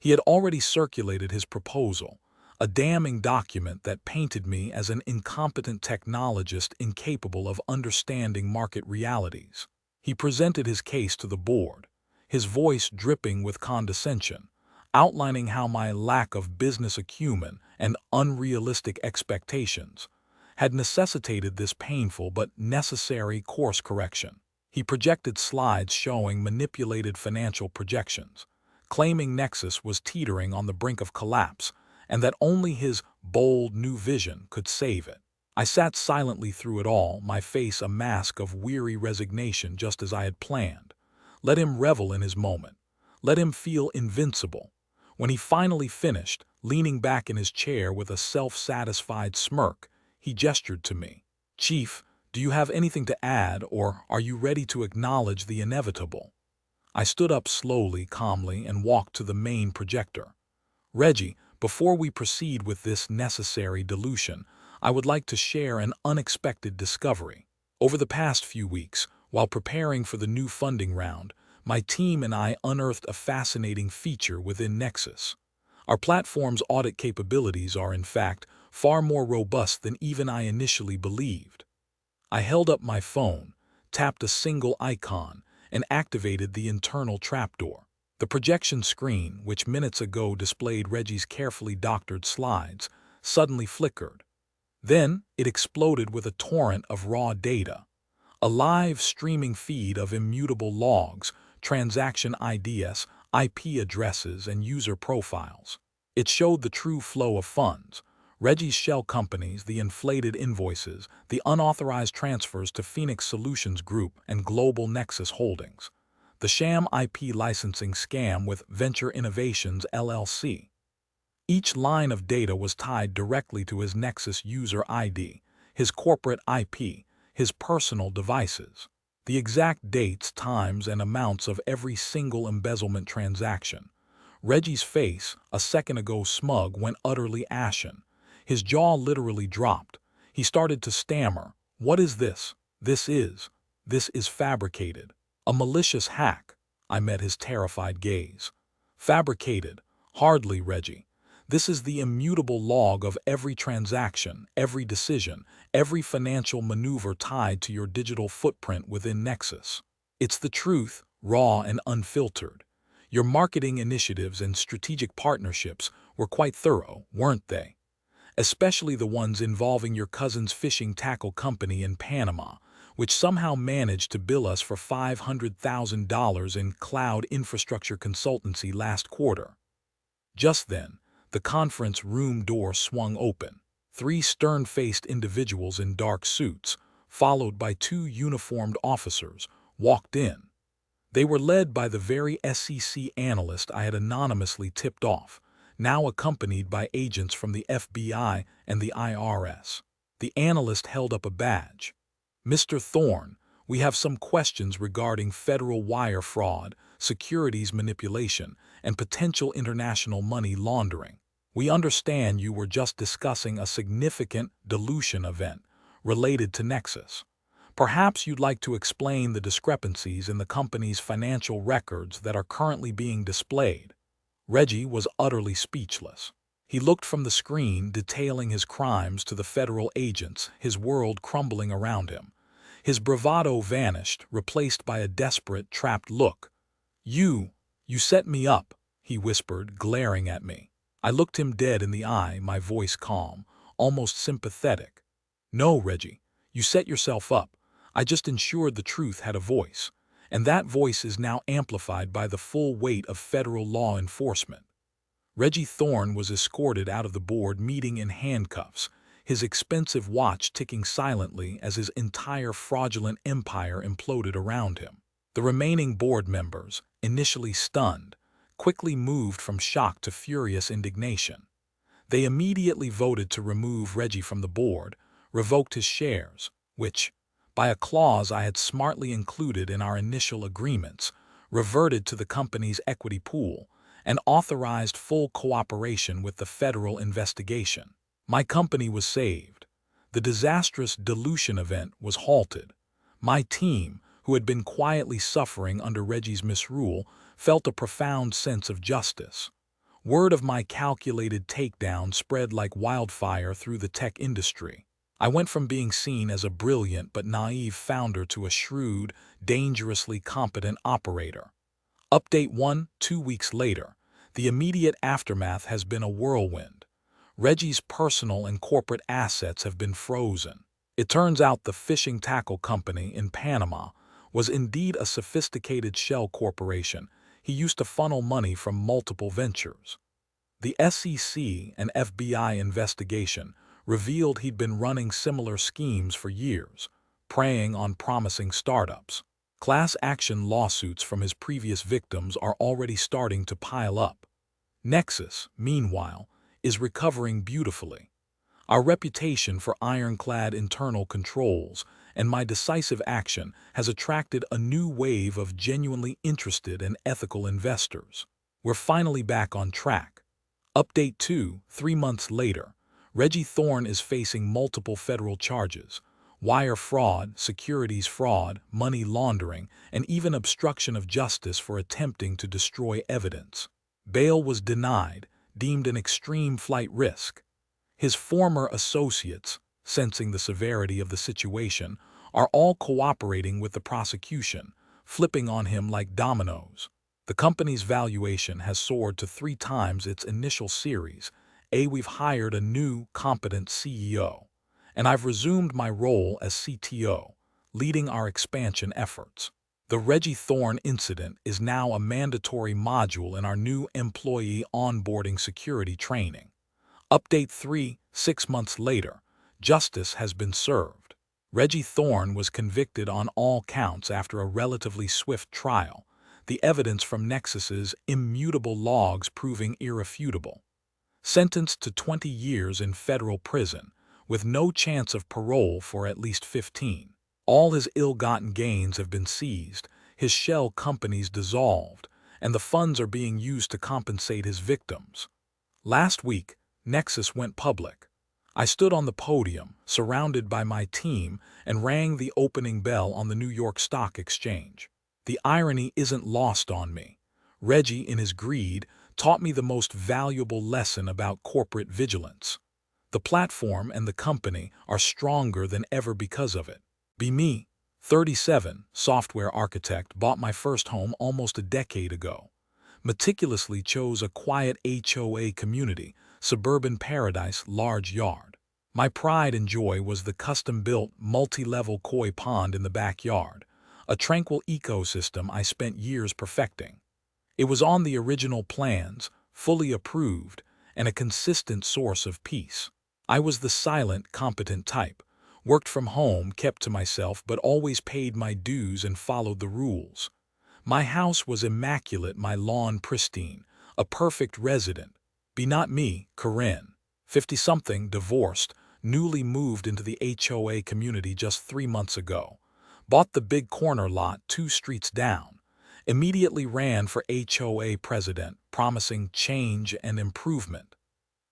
He had already circulated his proposal, a damning document that painted me as an incompetent technologist incapable of understanding market realities. He presented his case to the board, his voice dripping with condescension, outlining how my lack of business acumen and unrealistic expectations had necessitated this painful but necessary course correction. He projected slides showing manipulated financial projections, claiming Nexus was teetering on the brink of collapse and that only his bold new vision could save it. I sat silently through it all, my face a mask of weary resignation, just as I had planned. Let him revel in his moment. Let him feel invincible. When he finally finished, leaning back in his chair with a self-satisfied smirk, he gestured to me. "Chief, do you have anything to add, or are you ready to acknowledge the inevitable?" I stood up slowly, calmly, and walked to the main projector. "Reggie, before we proceed with this necessary dilution, I would like to share an unexpected discovery. Over the past few weeks, while preparing for the new funding round, my team and I unearthed a fascinating feature within Nexus. Our platform's audit capabilities are, in fact, far more robust than even I initially believed." I held up my phone, tapped a single icon, and activated the internal trapdoor. The projection screen, which minutes ago displayed Reggie's carefully doctored slides, suddenly flickered. Then it exploded with a torrent of raw data. A live streaming feed of immutable logs, transaction IDs, IP addresses, and user profiles. It showed the true flow of funds: Reggie's shell companies, the inflated invoices, the unauthorized transfers to Phoenix Solutions Group and Global Nexus Holdings, the sham IP licensing scam with Venture Innovations LLC. Each line of data was tied directly to his Nexus user ID, his corporate IP, his personal devices. The exact dates, times, and amounts of every single embezzlement transaction. Reggie's face, a second ago smug, went utterly ashen. His jaw literally dropped. He started to stammer. "What is this? This is fabricated. A malicious hack." I met his terrified gaze. "Fabricated? Hardly, Reggie. This is the immutable log of every transaction, every decision, every financial maneuver tied to your digital footprint within Nexus. It's the truth, raw and unfiltered. Your marketing initiatives and strategic partnerships were quite thorough, weren't they? Especially the ones involving your cousin's fishing tackle company in Panama, which somehow managed to bill us for $500,000 in cloud infrastructure consultancy last quarter." Just then, the conference room door swung open. 3 stern-faced individuals in dark suits, followed by 2 uniformed officers, walked in. They were led by the very SEC analyst I had anonymously tipped off, now accompanied by agents from the FBI and the IRS. The analyst held up a badge. "Mr. Thorne, we have some questions regarding federal wire fraud, securities manipulation, and potential international money laundering. We understand you were just discussing a significant dilution event related to Nexus. Perhaps you'd like to explain the discrepancies in the company's financial records that are currently being displayed." Reggie was utterly speechless. He looked from the screen detailing his crimes to the federal agents, his world crumbling around him. His bravado vanished, replaced by a desperate, trapped look. You set me up," he whispered, glaring at me. I looked him dead in the eye, my voice calm, almost sympathetic. "No, Reggie, you set yourself up. I just ensured the truth had a voice, and that voice is now amplified by the full weight of federal law enforcement." Reggie Thorne was escorted out of the board meeting in handcuffs, his expensive watch ticking silently as his entire fraudulent empire imploded around him. The remaining board members, initially stunned, quickly moved from shock to furious indignation. They immediately voted to remove Reggie from the board, revoked his shares, which, by a clause I had smartly included in our initial agreements, reverted to the company's equity pool, and authorized full cooperation with the federal investigation. My company was saved. The disastrous dilution event was halted. My team, who had been quietly suffering under Reggie's misrule, felt a profound sense of justice. Word of my calculated takedown spread like wildfire through the tech industry. I went from being seen as a brilliant but naive founder to a shrewd, dangerously competent operator. Update 1, 2 weeks later. The immediate aftermath has been a whirlwind. Reggie's personal and corporate assets have been frozen. It turns out the fishing tackle company in Panama was indeed a sophisticated shell corporation. He used to funnel money from multiple ventures. The SEC and FBI investigation revealed he'd been running similar schemes for years, preying on promising startups. Class action lawsuits from his previous victims are already starting to pile up. Nexus, meanwhile, is recovering beautifully. Our reputation for ironclad internal controls and my decisive action has attracted a new wave of genuinely interested and ethical investors. We're finally back on track. Update 2, 3 months later. Reggie Thorne is facing multiple federal charges: wire fraud, securities fraud, money laundering, and even obstruction of justice for attempting to destroy evidence. Bail was denied, deemed an extreme flight risk. His former associates, sensing the severity of the situation, are all cooperating with the prosecution, flipping on him like dominoes. The company's valuation has soared to 3 times its initial series. We've hired a new, competent CEO, and I've resumed my role as CTO, leading our expansion efforts. The Reggie Thorne incident is now a mandatory module in our new employee onboarding security training. Update 3, 6 months later. Justice has been served. Reggie Thorne was convicted on all counts after a relatively swift trial, the evidence from Nexus's immutable logs proving irrefutable. Sentenced to 20 years in federal prison, with no chance of parole for at least 15. All his ill-gotten gains have been seized, his shell companies dissolved, and the funds are being used to compensate his victims. Last week, Nexus went public. I stood on the podium, surrounded by my team, and rang the opening bell on the New York Stock Exchange. The irony isn't lost on me. Reggie, in his greed, taught me the most valuable lesson about corporate vigilance. The platform and the company are stronger than ever because of it. Be me, 37, software architect, bought my first home almost a decade ago. Meticulously chose a quiet HOA community, suburban paradise, large yard. My pride and joy was the custom-built, multi-level koi pond in the backyard, a tranquil ecosystem I spent years perfecting. It was on the original plans, fully approved, and a consistent source of peace. I was the silent, competent type, worked from home, kept to myself, but always paid my dues and followed the rules. My house was immaculate, my lawn pristine, a perfect resident. Be not me, Corinne, 50-something, divorced, newly moved into the HOA community just 3 months ago. Bought the big corner lot 2 streets down. Immediately ran for HOA president, promising change and improvement.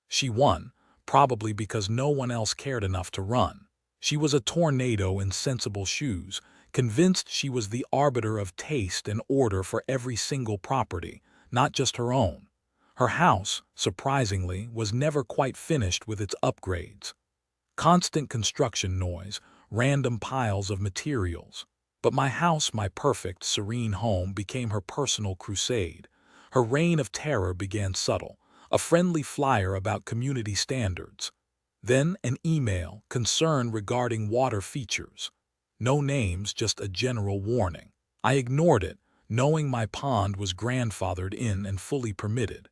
She won, probably because no one else cared enough to run. She was a tornado in sensible shoes, convinced she was the arbiter of taste and order for every single property, not just her own. Her house, surprisingly, was never quite finished with its upgrades. Constant construction noise, random piles of materials. But my house, my perfect, serene home, became her personal crusade. Her reign of terror began subtle, a friendly flyer about community standards. Then an email, concern regarding water features. No names, just a general warning. I ignored it, knowing my pond was grandfathered in and fully permitted.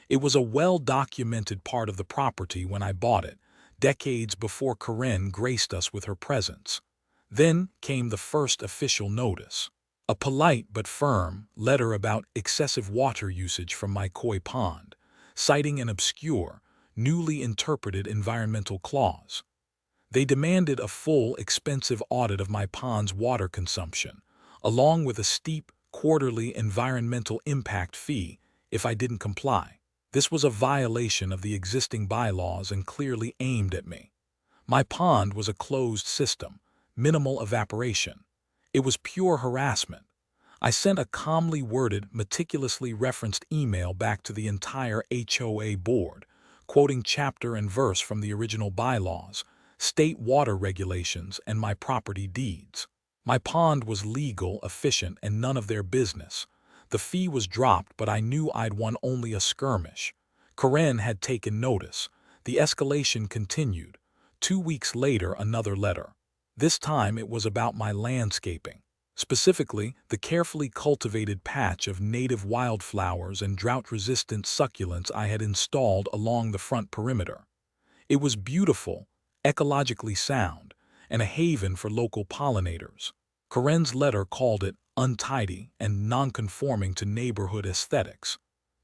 It was a well-documented part of the property when I bought it, decades before Corinne graced us with her presence. Then came the first official notice. A polite but firm letter about excessive water usage from my koi pond, citing an obscure, newly interpreted environmental clause. They demanded a full, expensive audit of my pond's water consumption, along with a steep, quarterly environmental impact fee, if I didn't comply. This was a violation of the existing bylaws and clearly aimed at me. My pond was a closed system, minimal evaporation. It was pure harassment. I sent a calmly worded, meticulously referenced email back to the entire HOA board, quoting chapter and verse from the original bylaws, state water regulations, and my property deeds. My pond was legal, efficient, and none of their business. The fee was dropped, but I knew I'd won only a skirmish. Karen had taken notice. The escalation continued. 2 weeks later, another letter. This time it was about my landscaping. Specifically, the carefully cultivated patch of native wildflowers and drought-resistant succulents I had installed along the front perimeter. It was beautiful, ecologically sound, and a haven for local pollinators. Karen's letter called it untidy and nonconforming to neighborhood aesthetics,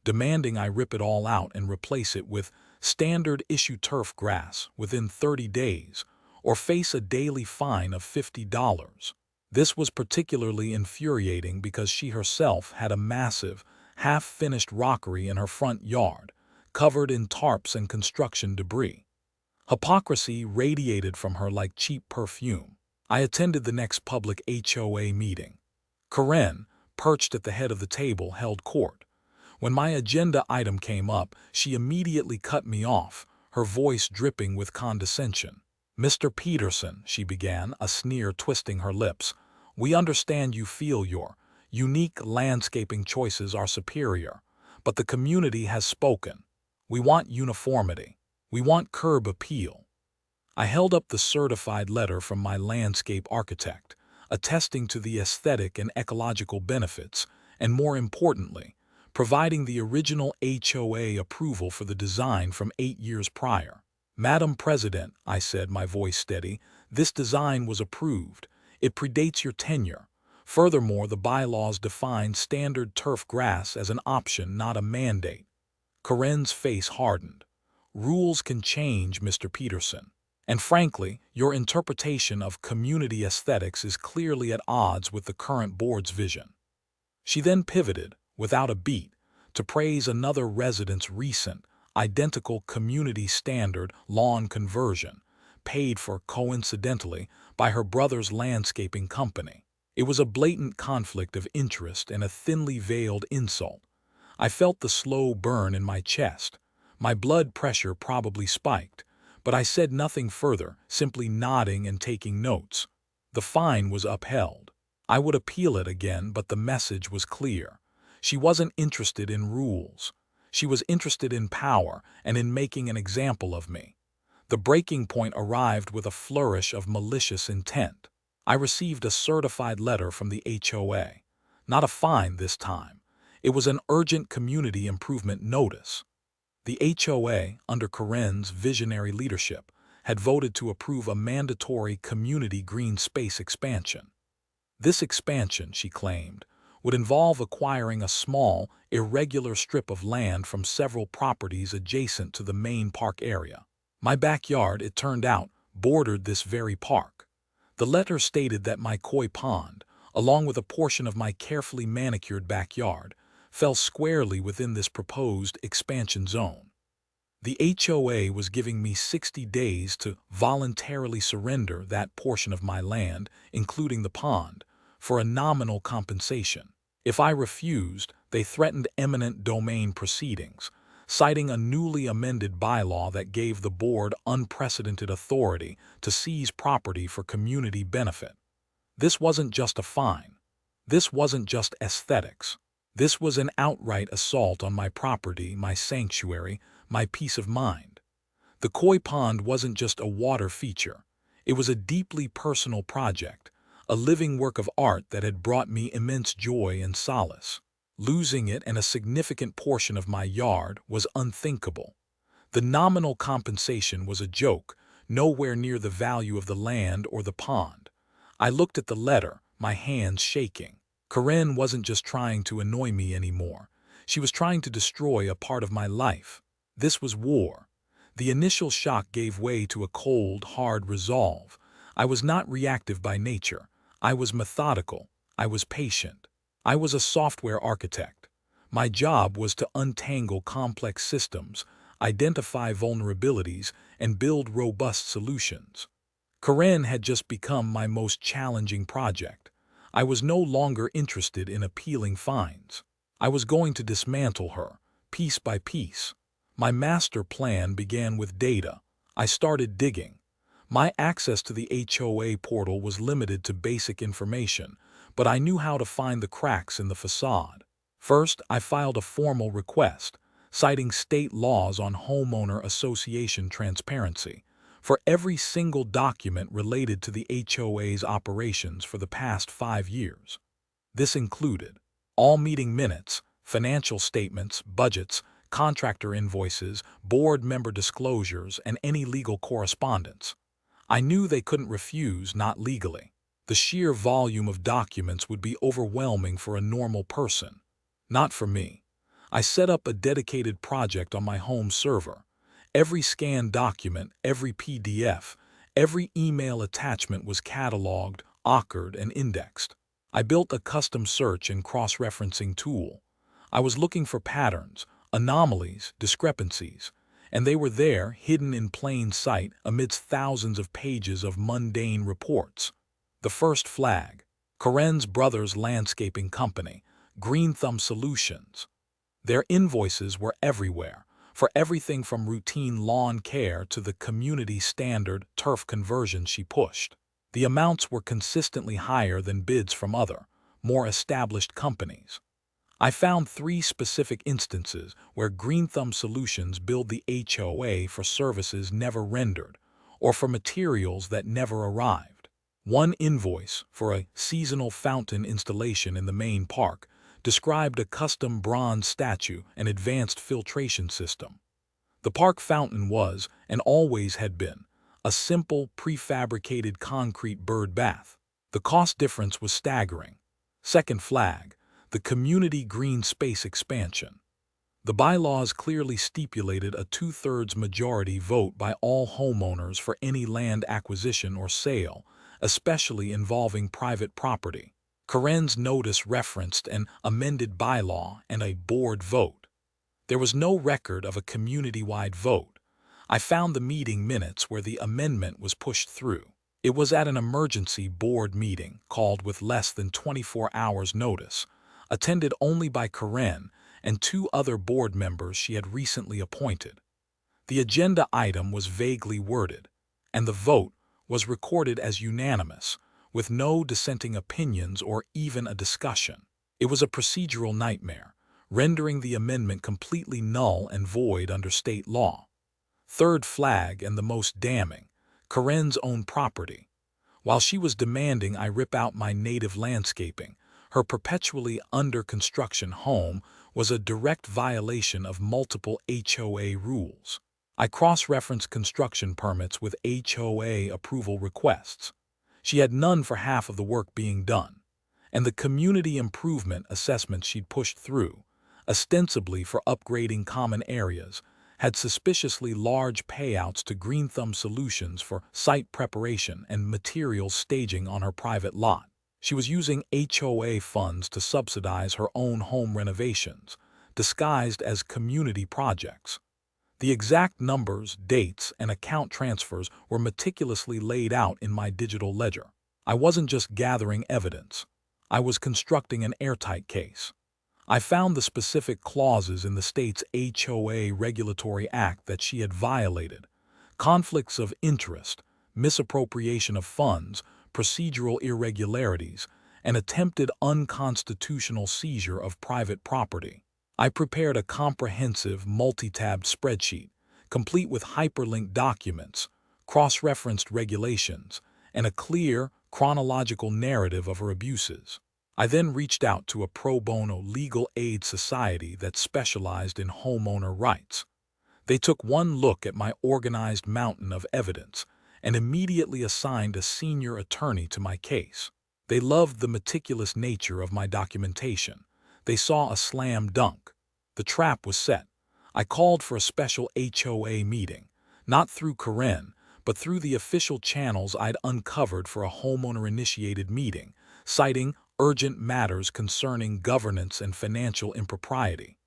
demanding I rip it all out and replace it with standard issue turf grass within 30 days or face a daily fine of $50. This was particularly infuriating because she herself had a massive, half-finished rockery in her front yard, covered in tarps and construction debris. Hypocrisy radiated from her like cheap perfume. I attended the next public HOA meeting. Karen, perched at the head of the table, held court. When my agenda item came up, she immediately cut me off, her voice dripping with condescension. "Mr. Peterson," she began, a sneer twisting her lips, "we understand you feel your unique landscaping choices are superior, but the community has spoken. We want uniformity. We want curb appeal." I held up the certified letter from my landscape architect, attesting to the aesthetic and ecological benefits, and more importantly, providing the original HOA approval for the design from 8 years prior. "Madam President," I said, my voice steady, "this design was approved. It predates your tenure. Furthermore, the bylaws define standard turf grass as an option, not a mandate." Karen's face hardened. "Rules can change, Mr. Peterson. And frankly, your interpretation of community aesthetics is clearly at odds with the current board's vision." She then pivoted, without a beat, to praise another resident's recent, identical community standard lawn conversion, paid for, coincidentally, by her brother's landscaping company. It was a blatant conflict of interest and a thinly veiled insult. I felt the slow burn in my chest. My blood pressure probably spiked, but I said nothing further, simply nodding and taking notes. The fine was upheld. I would appeal it again, but the message was clear. She wasn't interested in rules. She was interested in power and in making an example of me. The breaking point arrived with a flourish of malicious intent. I received a certified letter from the HOA. Not a fine this time. It was an urgent community improvement notice. The HOA, under Karen's visionary leadership, had voted to approve a mandatory community green space expansion. This expansion, she claimed, would involve acquiring a small, irregular strip of land from several properties adjacent to the main park area. My backyard, it turned out, bordered this very park. The letter stated that my koi pond, along with a portion of my carefully manicured backyard, fell squarely within this proposed expansion zone. The HOA was giving me 60 days to voluntarily surrender that portion of my land, including the pond, for a nominal compensation. If I refused, they threatened eminent domain proceedings, citing a newly amended bylaw that gave the board unprecedented authority to seize property for community benefit. This wasn't just a fine. This wasn't just aesthetics. This was an outright assault on my property, my sanctuary, my peace of mind. The koi pond wasn't just a water feature. It was a deeply personal project, a living work of art that had brought me immense joy and solace. Losing it and a significant portion of my yard was unthinkable. The nominal compensation was a joke, nowhere near the value of the land or the pond. I looked at the letter, my hands shaking. Karen wasn't just trying to annoy me anymore. She was trying to destroy a part of my life. This was war. The initial shock gave way to a cold, hard resolve. I was not reactive by nature. I was methodical. I was patient. I was a software architect. My job was to untangle complex systems, identify vulnerabilities, and build robust solutions. Karen had just become my most challenging project. I was no longer interested in appealing fines. I was going to dismantle her, piece by piece. My master plan began with data. I started digging. My access to the HOA portal was limited to basic information, but I knew how to find the cracks in the facade. First, I filed a formal request, citing state laws on homeowner association transparency, for every single document related to the HOA's operations for the past 5 years. This included all meeting minutes, financial statements, budgets, contractor invoices, board member disclosures, and any legal correspondence. I knew they couldn't refuse, not legally. The sheer volume of documents would be overwhelming for a normal person. Not for me. I set up a dedicated project on my home server. Every scanned document, every PDF, every email attachment was cataloged, authored, and indexed. I built a custom search and cross-referencing tool. I was looking for patterns, anomalies, discrepancies, and they were there, hidden in plain sight amidst thousands of pages of mundane reports. The first flag: Karen's brother's landscaping company, Greentext Solutions. Their invoices were everywhere, for everything from routine lawn care to the community standard turf conversion she pushed. The amounts were consistently higher than bids from other, more established companies. I found 3 specific instances where Greentext Solutions billed the HOA for services never rendered, or for materials that never arrived. One invoice for a seasonal fountain installation in the main park described a custom bronze statue and advanced filtration system. The park fountain was, and always had been, a simple, prefabricated concrete bird bath. The cost difference was staggering. Second flag: the community green space expansion. The bylaws clearly stipulated a 2/3 majority vote by all homeowners for any land acquisition or sale, especially involving private property. Karen's notice referenced an amended bylaw and a board vote. There was no record of a community-wide vote. I found the meeting minutes where the amendment was pushed through. It was at an emergency board meeting called with less than 24 hours notice, attended only by Karen and 2 other board members she had recently appointed. The agenda item was vaguely worded, and the vote was recorded as unanimous, with no dissenting opinions or even a discussion. It was a procedural nightmare, rendering the amendment completely null and void under state law. Third flag, and the most damning: Karen's own property. While she was demanding I rip out my native landscaping, her perpetually under construction home was a direct violation of multiple HOA rules. I cross-referenced construction permits with HOA approval requests. She had none for half of the work being done, and the community improvement assessment she'd pushed through, ostensibly for upgrading common areas, had suspiciously large payouts to Greentext Solutions for site preparation and materials staging on her private lot. She was using HOA funds to subsidize her own home renovations, disguised as community projects. The exact numbers, dates, and account transfers were meticulously laid out in my digital ledger. I wasn't just gathering evidence. I was constructing an airtight case. I found the specific clauses in the state's HOA Regulatory Act that she had violated: conflicts of interest, misappropriation of funds, procedural irregularities, and attempted unconstitutional seizure of private property. I prepared a comprehensive, multi-tabbed spreadsheet, complete with hyperlinked documents, cross-referenced regulations, and a clear, chronological narrative of her abuses. I then reached out to a pro bono legal aid society that specialized in homeowner rights. They took one look at my organized mountain of evidence and immediately assigned a senior attorney to my case. They loved the meticulous nature of my documentation. They saw a slam dunk. The trap was set. I called for a special HOA meeting, not through Karen, but through the official channels I'd uncovered for a homeowner-initiated meeting, citing urgent matters concerning governance and financial impropriety.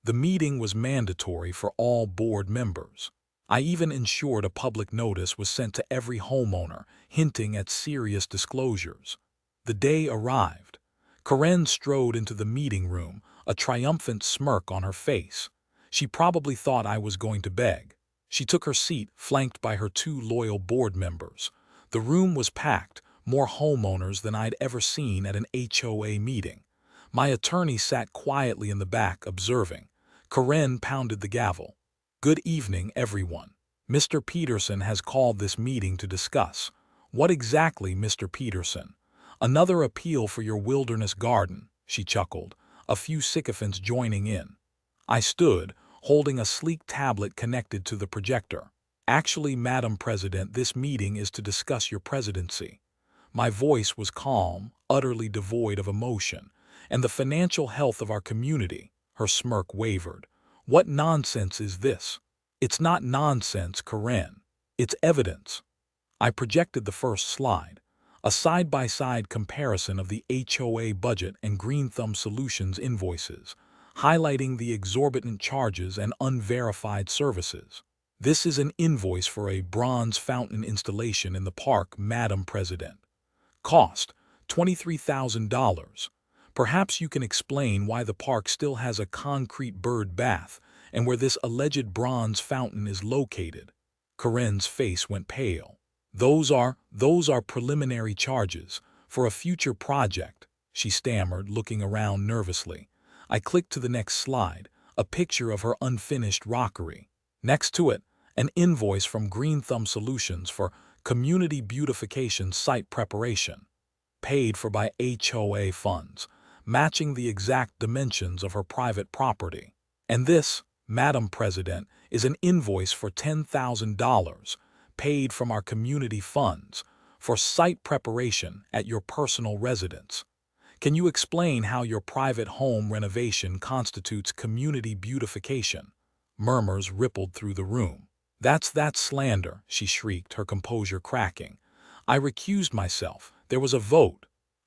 The meeting was mandatory for all board members. I even ensured a public notice was sent to every homeowner, hinting at serious disclosures. The day arrived. Karen strode into the meeting room, a triumphant smirk on her face. She probably thought I was going to beg. She took her seat, flanked by her two loyal board members. The room was packed, more homeowners than I'd ever seen at an HOA meeting. My attorney sat quietly in the back, observing. Karen pounded the gavel. "Good evening, everyone. Mr. Peterson has called this meeting to discuss." "What exactly, Mr. Peterson?" "Another appeal for your wilderness garden," she chuckled, a few sycophants joining in. I stood, holding a sleek tablet connected to the projector. "Actually, Madam President, this meeting is to discuss your presidency." My voice was calm, utterly devoid of emotion, "and the financial health of our community." Her smirk wavered. "What nonsense is this?" "It's not nonsense, Karen. It's evidence." I projected the first slide, a side-by-side comparison of the HOA budget and Green Thumb Solutions invoices, highlighting the exorbitant charges and unverified services. "This is an invoice for a bronze fountain installation in the park, Madam President. Cost, $23,000. Perhaps you can explain why the park still has a concrete bird bath and where this alleged bronze fountain is located." Karen's face went pale. Those are preliminary charges for a future project," she stammered, looking around nervously. I clicked to the next slide, a picture of her unfinished rockery. Next to it, an invoice from Green Thumb Solutions for community beautification site preparation, paid for by HOA funds, matching the exact dimensions of her private property. "And this, Madam President, is an invoice for $10,000, paid from our community funds, for site preparation at your personal residence. Can you explain how your private home renovation constitutes community beautification?" Murmurs rippled through the room. That's slander," she shrieked, her composure cracking. I recused myself. There was a vote.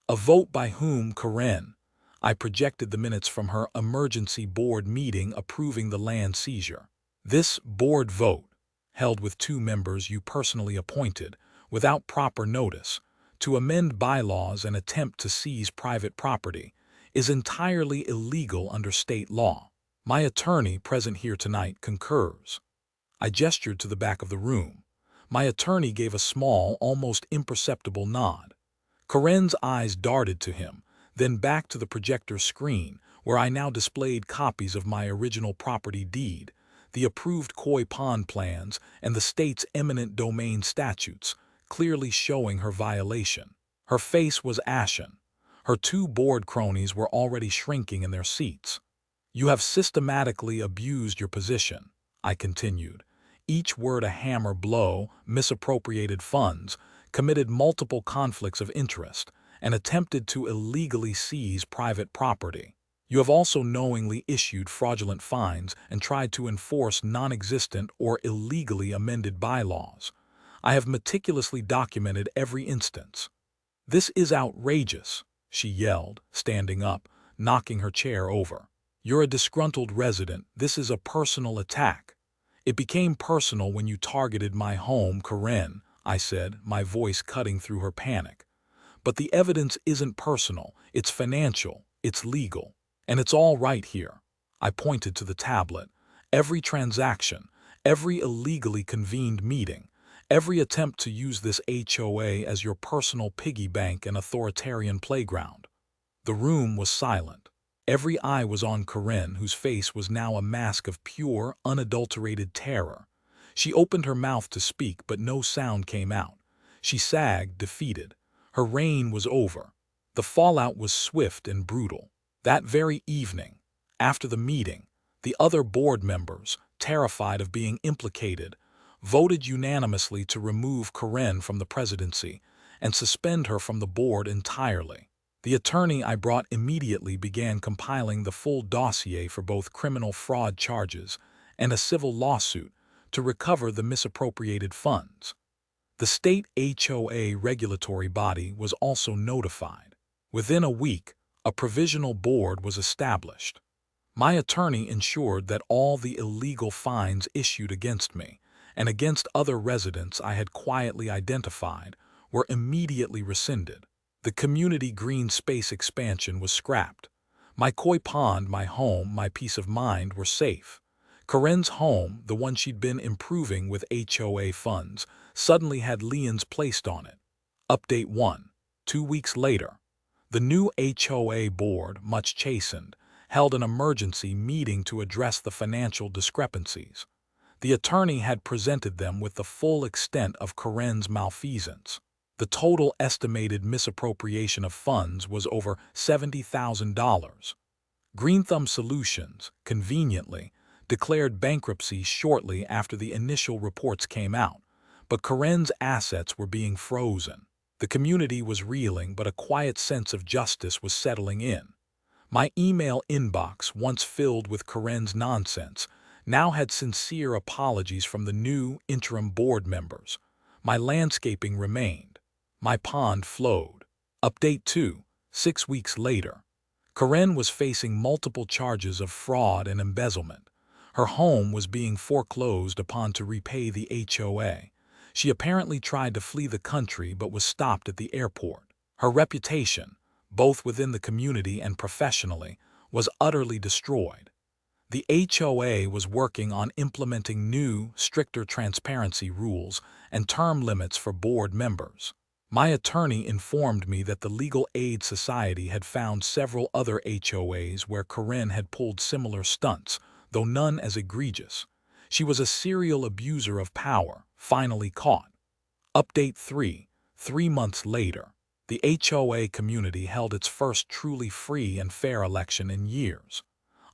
"A vote by whom, Karen?" I projected the minutes from her emergency board meeting approving the land seizure. "This board vote, held with 2 members you personally appointed, without proper notice, to amend bylaws and attempt to seize private property, is entirely illegal under state law. My attorney, present here tonight, concurs." I gestured to the back of the room. My attorney gave a small, almost imperceptible nod. Karen's eyes darted to him, then back to the projector screen, where I now displayed copies of my original property deed, the approved koi pond plans, and the state's eminent domain statutes, clearly showing her violation. Her face was ashen. Her 2 board cronies were already shrinking in their seats. "You have systematically abused your position," I continued. "Each word a hammer blow, misappropriated funds, committed multiple conflicts of interest, and attempted to illegally seize private property. You have also knowingly issued fraudulent fines and tried to enforce non-existent or illegally amended bylaws. I have meticulously documented every instance." "This is outrageous," she yelled, standing up, knocking her chair over. "You're a disgruntled resident. This is a personal attack." "It became personal when you targeted my home, Karen," I said, my voice cutting through her panic. "But the evidence isn't personal, it's financial, it's legal. And it's all right here." I pointed to the tablet. "Every transaction, every illegally convened meeting, every attempt to use this HOA as your personal piggy bank and authoritarian playground." The room was silent. Every eye was on Karen, whose face was now a mask of pure, unadulterated terror. She opened her mouth to speak, but no sound came out. She sagged, defeated. Her reign was over. The fallout was swift and brutal. That very evening, after the meeting, the other board members, terrified of being implicated, voted unanimously to remove Karen from the presidency and suspend her from the board entirely. The attorney I brought immediately began compiling the full dossier for both criminal fraud charges and a civil lawsuit to recover the misappropriated funds. The state HOA regulatory body was also notified. Within a week, a provisional board was established. My attorney ensured that all the illegal fines issued against me, and against other residents I had quietly identified, were immediately rescinded. The community green space expansion was scrapped. My koi pond, my home, my peace of mind were safe. Corinne's home, the one she'd been improving with HOA funds, suddenly had liens placed on it. Update 1. 2 weeks later, the new HOA board, much chastened, held an emergency meeting to address the financial discrepancies. The attorney had presented them with the full extent of Corinne's malfeasance. The total estimated misappropriation of funds was over $70,000. Greenthumb Solutions, conveniently, declared bankruptcy shortly after the initial reports came out, but Corinne's assets were being frozen. The community was reeling, but a quiet sense of justice was settling in. My email inbox, once filled with Corinne's nonsense, now had sincere apologies from the new interim board members. My landscaping remained. My pond flowed. Update 2. 6 weeks later, Corinne was facing multiple charges of fraud and embezzlement. Her home was being foreclosed upon to repay the HOA. She apparently tried to flee the country but was stopped at the airport. Her reputation, both within the community and professionally, was utterly destroyed. The HOA was working on implementing new, stricter transparency rules and term limits for board members. My attorney informed me that the Legal Aid Society had found several other HOAs where Corinne had pulled similar stunts, though none as egregious. She was a serial abuser of power, finally caught. Update 3. 3 months later, the HOA community held its first truly free and fair election in years.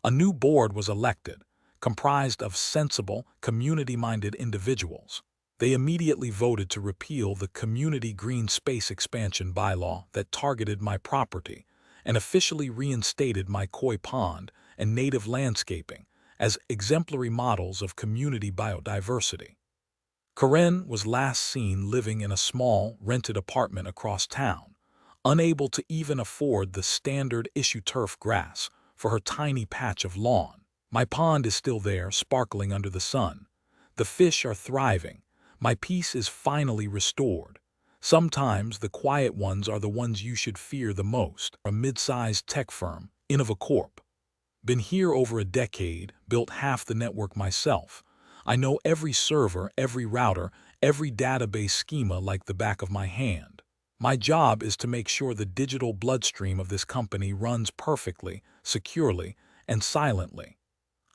A new board was elected, comprised of sensible, community-minded individuals. They immediately voted to repeal the community green space expansion bylaw that targeted my property and officially reinstated my koi pond and native landscaping as exemplary models of community biodiversity. Corinne was last seen living in a small, rented apartment across town, unable to even afford the standard issue turf grass for her tiny patch of lawn. My pond is still there, sparkling under the sun. The fish are thriving. My peace is finally restored. Sometimes the quiet ones are the ones you should fear the most. A mid-sized tech firm, Innovacorp. Been here over a decade, built half the network myself. I know every server, every router, every database schema like the back of my hand. My job is to make sure the digital bloodstream of this company runs perfectly, securely, and silently.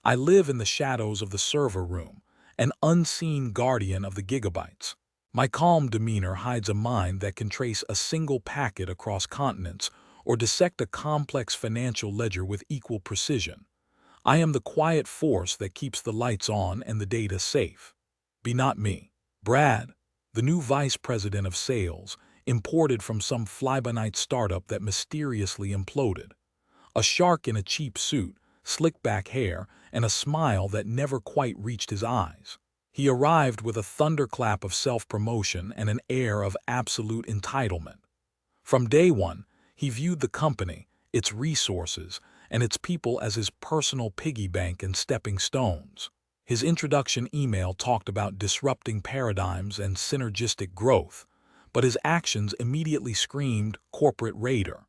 I live in the shadows of the server room, an unseen guardian of the gigabytes. My calm demeanor hides a mind that can trace a single packet across continents or dissect a complex financial ledger with equal precision. I am the quiet force that keeps the lights on and the data safe. Be not me. Brad, the new vice president of sales, imported from some fly-by-night startup that mysteriously imploded. A shark in a cheap suit, slick-back hair, and a smile that never quite reached his eyes. He arrived with a thunderclap of self-promotion and an air of absolute entitlement. From day one, he viewed the company, its resources, and its people as his personal piggy bank and stepping stones. His introduction email talked about disrupting paradigms and synergistic growth, but his actions immediately screamed corporate raider.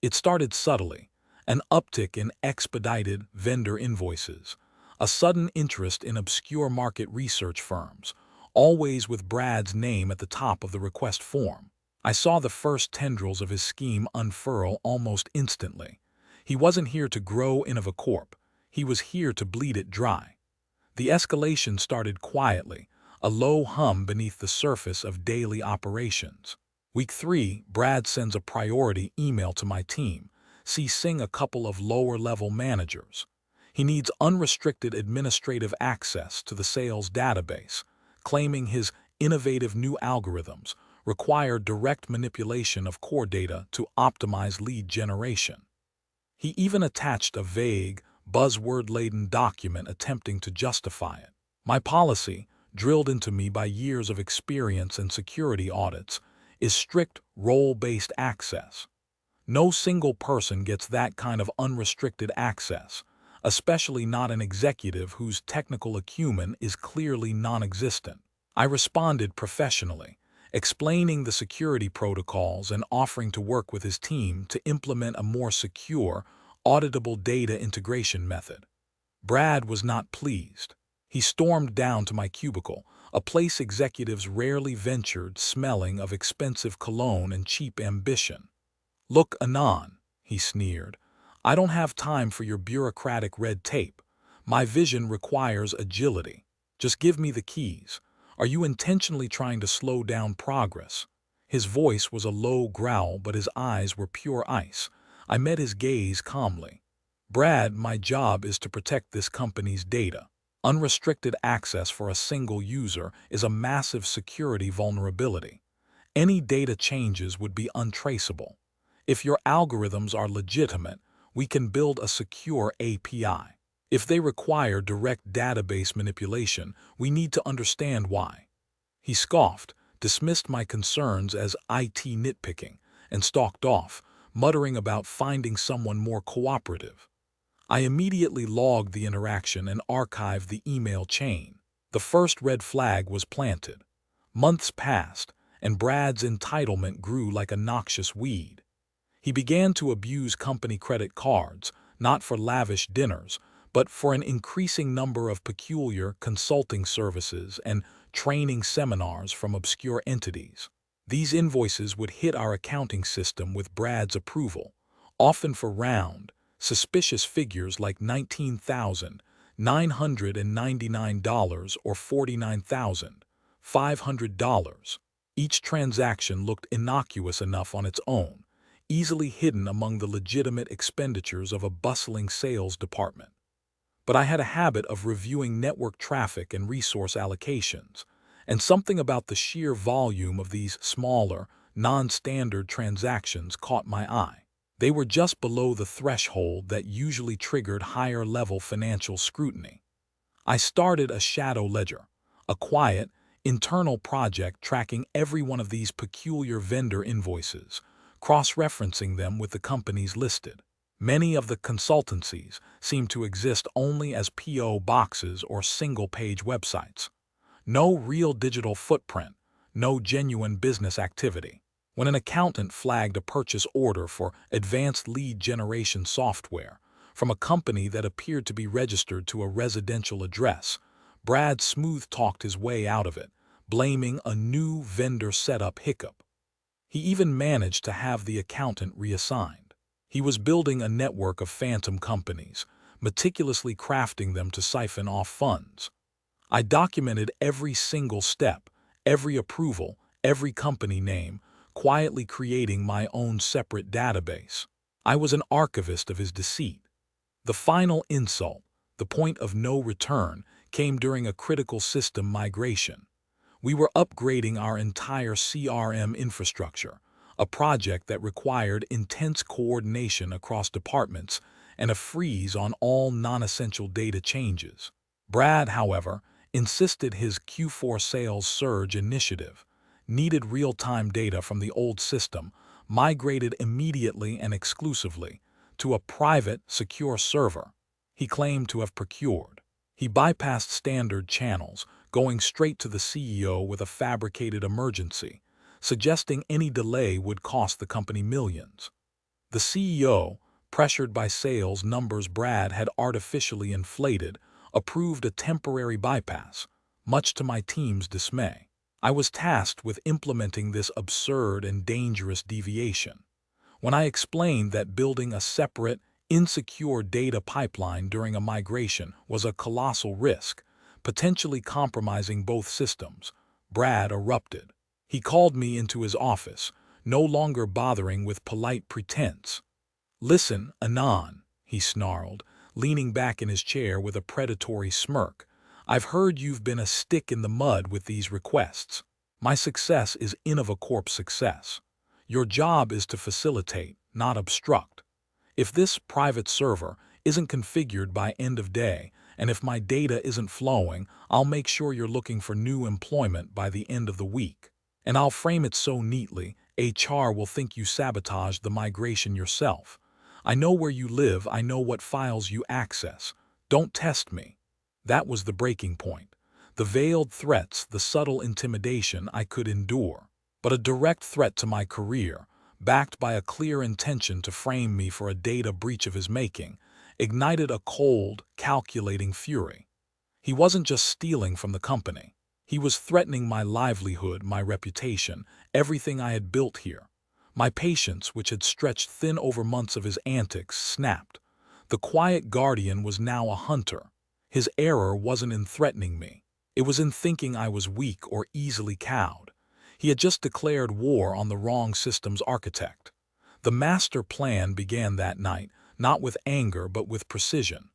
It started subtly, an uptick in expedited vendor invoices, a sudden interest in obscure market research firms, always with Brad's name at the top of the request form. I saw the first tendrils of his scheme unfurl almost instantly. He wasn't here to grow Innovacorp. He was here to bleed it dry. The escalation started quietly, a low hum beneath the surface of daily operations. Week 3, Brad sends a priority email to my team, CCing a couple of lower-level managers. He needs unrestricted administrative access to the sales database, claiming his innovative new algorithms require direct manipulation of core data to optimize lead generation. He even attached a vague, buzzword-laden document attempting to justify it. My policy, drilled into me by years of experience and security audits, is strict role-based access. No single person gets that kind of unrestricted access, especially not an executive whose technical acumen is clearly non-existent. I responded professionally, explaining the security protocols and offering to work with his team to implement a more secure, auditable data integration method. Brad was not pleased. He stormed down to my cubicle, a place executives rarely ventured, smelling of expensive cologne and cheap ambition. "Look, Anon," he sneered, "I don't have time for your bureaucratic red tape. My vision requires agility. Just give me the keys. Are you intentionally trying to slow down progress?" His voice was a low growl, but his eyes were pure ice. I met his gaze calmly. "Brad, my job is to protect this company's data. Unrestricted access for a single user is a massive security vulnerability. Any data changes would be untraceable. If your algorithms are legitimate, we can build a secure API. If they require direct database manipulation, we need to understand why." He scoffed, dismissed my concerns as IT nitpicking, and stalked off, muttering about finding someone more cooperative. I immediately logged the interaction and archived the email chain. The first red flag was planted. Months passed, and Brad's entitlement grew like a noxious weed. He began to abuse company credit cards, not for lavish dinners, but for an increasing number of peculiar consulting services and training seminars from obscure entities. These invoices would hit our accounting system with Brad's approval, often for round, suspicious figures like $19,999 or $49,500. Each transaction looked innocuous enough on its own, easily hidden among the legitimate expenditures of a bustling sales department. But I had a habit of reviewing network traffic and resource allocations, and something about the sheer volume of these smaller, non-standard transactions caught my eye. They were just below the threshold that usually triggered higher-level financial scrutiny. I started a shadow ledger, a quiet, internal project tracking every one of these peculiar vendor invoices, cross-referencing them with the companies listed. Many of the consultancies seem to exist only as P.O. boxes or single-page websites. No real digital footprint, no genuine business activity. When an accountant flagged a purchase order for advanced lead generation software from a company that appeared to be registered to a residential address, Brad smooth-talked his way out of it, blaming a new vendor setup hiccup. He even managed to have the accountant reassigned. He was building a network of phantom companies, meticulously crafting them to siphon off funds. I documented every single step, every approval, every company name, quietly creating my own separate database. I was an archivist of his deceit. The final insult, the point of no return, came during a critical system migration. We were upgrading our entire CRM infrastructure, a project that required intense coordination across departments and a freeze on all non-essential data changes. Brad, however, insisted his Q4 sales surge initiative needed real-time data from the old system, migrated immediately and exclusively to a private, secure server he claimed to have procured. He bypassed standard channels, going straight to the CEO with a fabricated emergency, suggesting any delay would cost the company millions. The CEO, pressured by sales numbers Brad had artificially inflated, approved a temporary bypass, much to my team's dismay. I was tasked with implementing this absurd and dangerous deviation. When I explained that building a separate, insecure data pipeline during a migration was a colossal risk, potentially compromising both systems, Brad erupted. He called me into his office, no longer bothering with polite pretense. "Listen, Anon," he snarled, leaning back in his chair with a predatory smirk. "I've heard you've been a stick in the mud with these requests. My success is Innovacorp's success. Your job is to facilitate, not obstruct. If this private server isn't configured by end of day, and if my data isn't flowing, I'll make sure you're looking for new employment by the end of the week. And I'll frame it so neatly, HR will think you sabotaged the migration yourself. I know where you live, I know what files you access. Don't test me. That was the breaking point. The veiled threats, the subtle intimidation I could endure. But a direct threat to my career, backed by a clear intention to frame me for a data breach of his making, ignited a cold, calculating fury. He wasn't just stealing from the company. He was threatening my livelihood, my reputation, everything I had built here. My patience, which had stretched thin over months of his antics, snapped. The quiet guardian was now a hunter. His error wasn't in threatening me. It was in thinking I was weak or easily cowed. He had just declared war on the wrong systems architect. The master plan began that night, not with anger but with precision.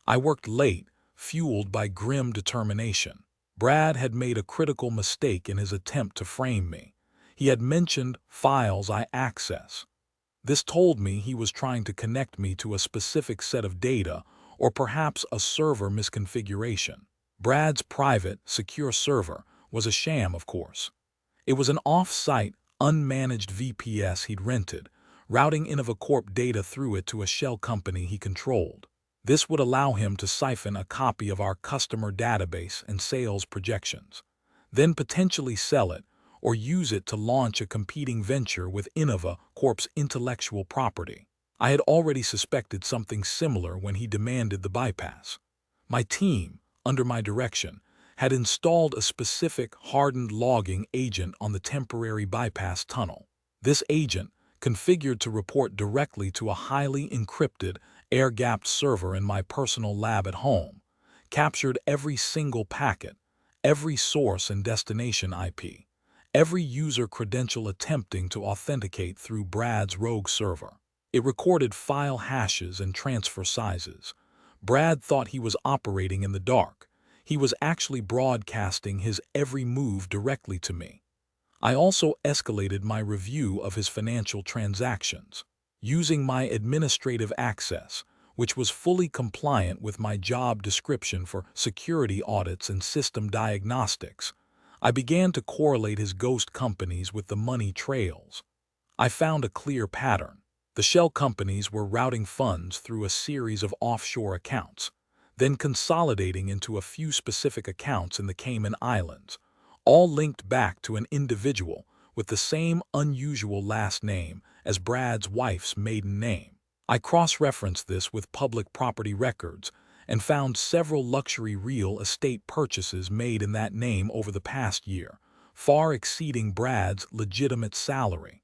I worked late, fueled by grim determination. Brad had made a critical mistake in his attempt to frame me. He had mentioned files I access. This told me he was trying to connect me to a specific set of data, or perhaps a server misconfiguration. Brad's private, secure server was a sham, of course. It was an off-site, unmanaged VPS he'd rented, routing InnovaCorp data through it to a shell company he controlled. This would allow him to siphon a copy of our customer database and sales projections, then potentially sell it or use it to launch a competing venture with InnovaCorp's intellectual property. I had already suspected something similar when he demanded the bypass. My team, under my direction, had installed a specific hardened logging agent on the temporary bypass tunnel. This agent, configured to report directly to a highly encrypted, air-gapped server in my personal lab at home, captured every single packet, every source and destination IP, every user credential attempting to authenticate through Brad's rogue server. It recorded file hashes and transfer sizes. Brad thought he was operating in the dark. He was actually broadcasting his every move directly to me. I also escalated my review of his financial transactions. Using my administrative access, which was fully compliant with my job description for security audits and system diagnostics, I began to correlate his ghost companies with the money trails. I found a clear pattern. The shell companies were routing funds through a series of offshore accounts, then consolidating into a few specific accounts in the Cayman Islands, all linked back to an individual with the same unusual last name as Brad's wife's maiden name. I cross-referenced this with public property records and found several luxury real estate purchases made in that name over the past year, far exceeding Brad's legitimate salary.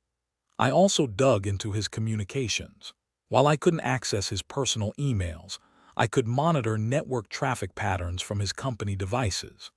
I also dug into his communications. While I couldn't access his personal emails, I could monitor network traffic patterns from his company devices.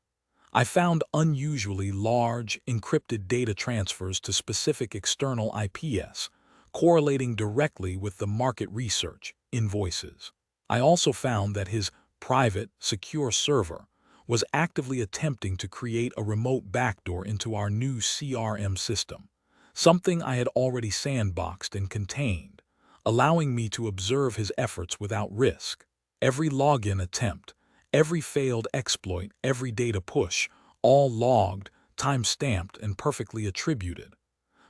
I found unusually large, encrypted data transfers to specific external IPs, correlating directly with the market research invoices. I also found that his private, secure server was actively attempting to create a remote backdoor into our new CRM system, something I had already sandboxed and contained, allowing me to observe his efforts without risk. Every login attempt, every failed exploit, every data push, all logged, time-stamped, and perfectly attributed.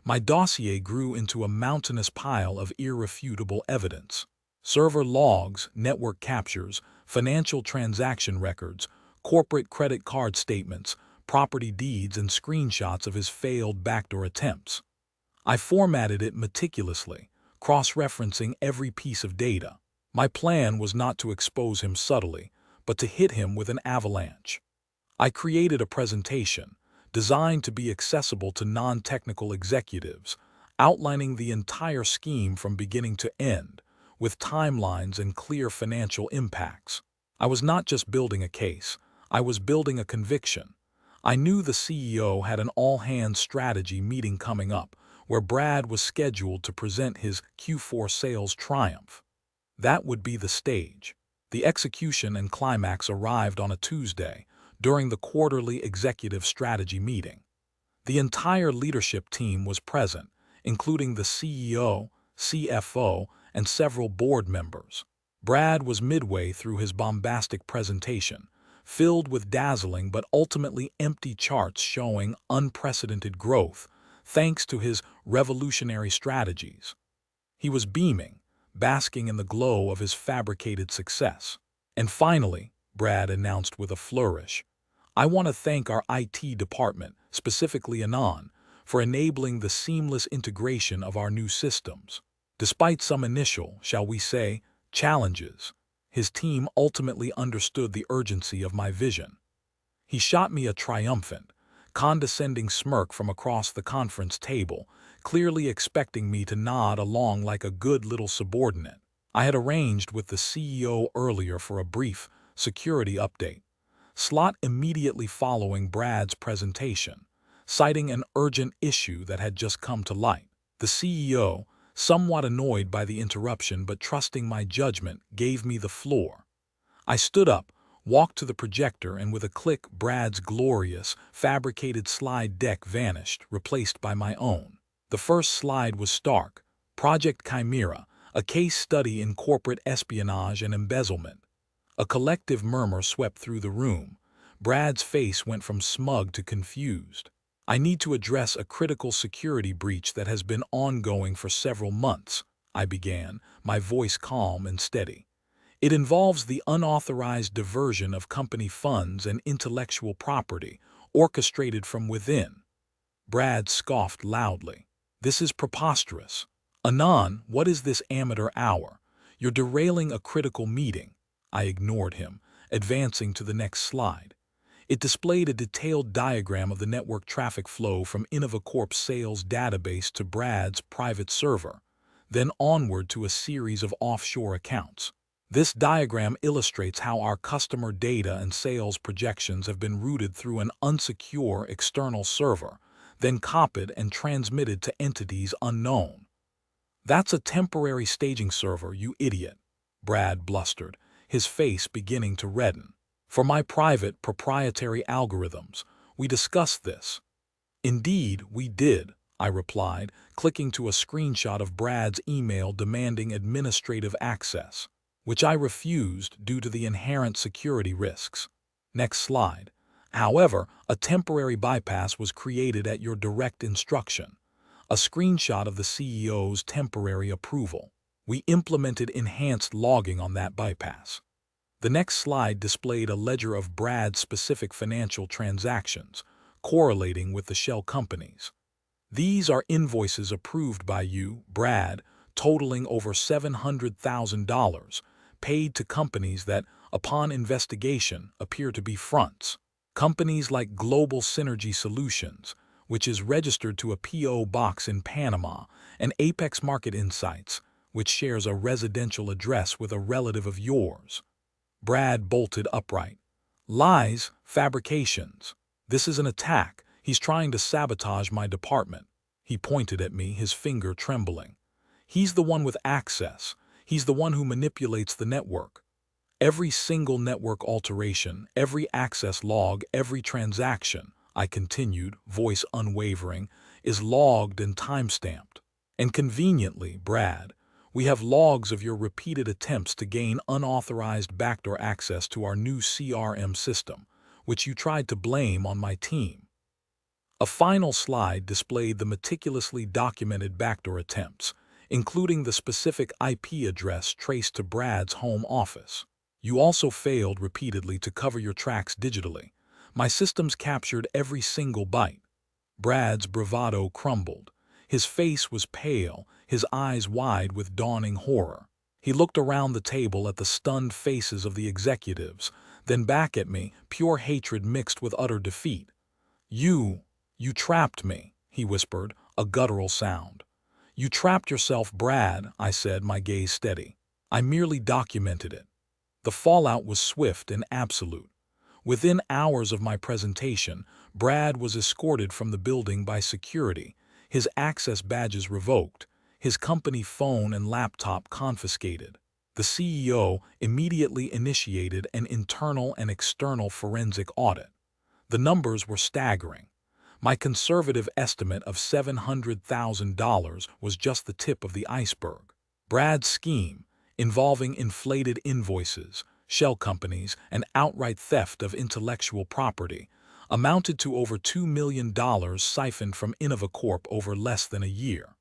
My dossier grew into a mountainous pile of irrefutable evidence. Server logs, network captures, financial transaction records, corporate credit card statements, property deeds, and screenshots of his failed backdoor attempts. I formatted it meticulously, cross-referencing every piece of data. My plan was not to expose him subtly, but to hit him with an avalanche. I created a presentation, designed to be accessible to non-technical executives, outlining the entire scheme from beginning to end, with timelines and clear financial impacts. I was not just building a case, I was building a conviction. I knew the CEO had an all-hands strategy meeting coming up, where Brad was scheduled to present his Q4 sales triumph. That would be the stage. The execution and climax arrived on a Tuesday, during the quarterly executive strategy meeting. The entire leadership team was present, including the CEO, CFO, and several board members. Brad was midway through his bombastic presentation, filled with dazzling but ultimately empty charts showing unprecedented growth, thanks to his revolutionary strategies. He was beaming, basking in the glow of his fabricated success. And finally, Brad announced with a flourish, I want to thank our IT department, specifically Anon, for enabling the seamless integration of our new systems. Despite some initial, shall we say, challenges, his team ultimately understood the urgency of my vision. He shot me a triumphant, condescending smirk from across the conference table, clearly expecting me to nod along like a good little subordinate. I had arranged with the CEO earlier for a brief security update, slot immediately following Brad's presentation, citing an urgent issue that had just come to light. The CEO, somewhat annoyed by the interruption but trusting my judgment, gave me the floor. I stood up, walked to the projector, and with a click, Brad's glorious, fabricated slide deck vanished, replaced by my own. The first slide was stark: Project Chimera, a case study in corporate espionage and embezzlement. A collective murmur swept through the room. Brad's face went from smug to confused. I need to address a critical security breach that has been ongoing for several months, I began, my voice calm and steady. It involves the unauthorized diversion of company funds and intellectual property, orchestrated from within. Brad scoffed loudly. This is preposterous. Anon, what is this amateur hour? You're derailing a critical meeting. I ignored him, advancing to the next slide. It displayed a detailed diagram of the network traffic flow from InnovaCorp's sales database to Brad's private server, then onward to a series of offshore accounts. This diagram illustrates how our customer data and sales projections have been routed through an unsecure external server, then copied and transmitted to entities unknown. That's a temporary staging server, you idiot, Brad blustered, his face beginning to redden. For my private, proprietary algorithms, we discussed this. Indeed, we did, I replied, clicking to a screenshot of Brad's email demanding administrative access, which I refused due to the inherent security risks. Next slide. However, a temporary bypass was created at your direct instruction. A screenshot of the CEO's temporary approval. We implemented enhanced logging on that bypass. The next slide displayed a ledger of Brad's specific financial transactions, correlating with the shell companies. These are invoices approved by you, Brad, totaling over $700,000, paid to companies that, upon investigation, appear to be fronts. Companies like Global Synergy Solutions, which is registered to a P.O. box in Panama, and Apex Market Insights, which shares a residential address with a relative of yours. Brad bolted upright. Lies, fabrications. This is an attack. He's trying to sabotage my department. He pointed at me, his finger trembling. He's the one with access. He's the one who manipulates the network. Every single network alteration, every access log, every transaction, I continued, voice unwavering, is logged and timestamped. And conveniently, Brad, we have logs of your repeated attempts to gain unauthorized backdoor access to our new CRM system, which you tried to blame on my team. A final slide displayed the meticulously documented backdoor attempts, including the specific IP address traced to Brad's home office. You also failed repeatedly to cover your tracks digitally. My systems captured every single byte. Brad's bravado crumbled. His face was pale, his eyes wide with dawning horror. He looked around the table at the stunned faces of the executives, then back at me, pure hatred mixed with utter defeat. You trapped me, he whispered, a guttural sound. You trapped yourself, Brad, I said, my gaze steady. I merely documented it. The fallout was swift and absolute. Within hours of my presentation, Brad was escorted from the building by security, his access badges revoked, his company phone and laptop confiscated. The CEO immediately initiated an internal and external forensic audit. The numbers were staggering. My conservative estimate of $700,000 was just the tip of the iceberg. Brad's scheme, involving inflated invoices, shell companies, and outright theft of intellectual property, amounted to over $2 million siphoned from InnovaCorp over less than a year.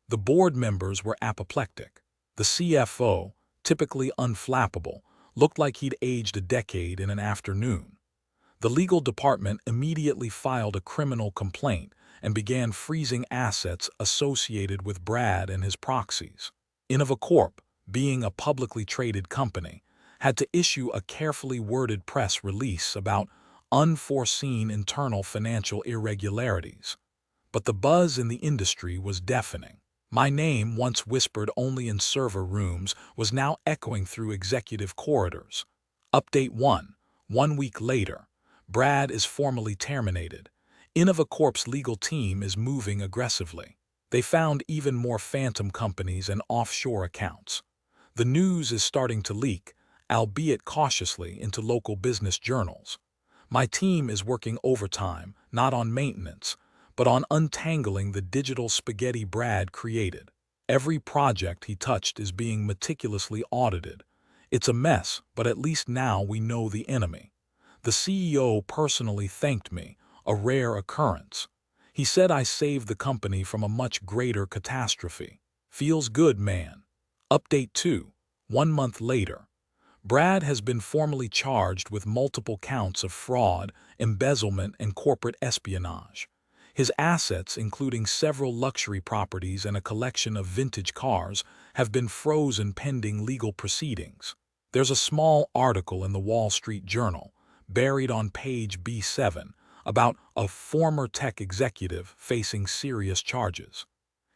The board members were apoplectic. The CFO, typically unflappable, looked like he'd aged a decade in an afternoon. The legal department immediately filed a criminal complaint and began freezing assets associated with Brad and his proxies. InnovaCorp, being a publicly traded company, had to issue a carefully worded press release about unforeseen internal financial irregularities. But the buzz in the industry was deafening. My name, once whispered only in server rooms, was now echoing through executive corridors. Update 1. 1 week later, Brad is formally terminated. InnovaCorp's legal team is moving aggressively. They found even more phantom companies and offshore accounts. The news is starting to leak, albeit cautiously, into local business journals. My team is working overtime, not on maintenance, but on untangling the digital spaghetti Brad created. Every project he touched is being meticulously audited. It's a mess, but at least now we know the enemy. The CEO personally thanked me, a rare occurrence. He said I saved the company from a much greater catastrophe. Feels good, man. Update 2. 1 month later. Brad has been formally charged with multiple counts of fraud, embezzlement, and corporate espionage. His assets, including several luxury properties and a collection of vintage cars, have been frozen pending legal proceedings. There's a small article in the Wall Street Journal, buried on page B7, about a former tech executive facing serious charges.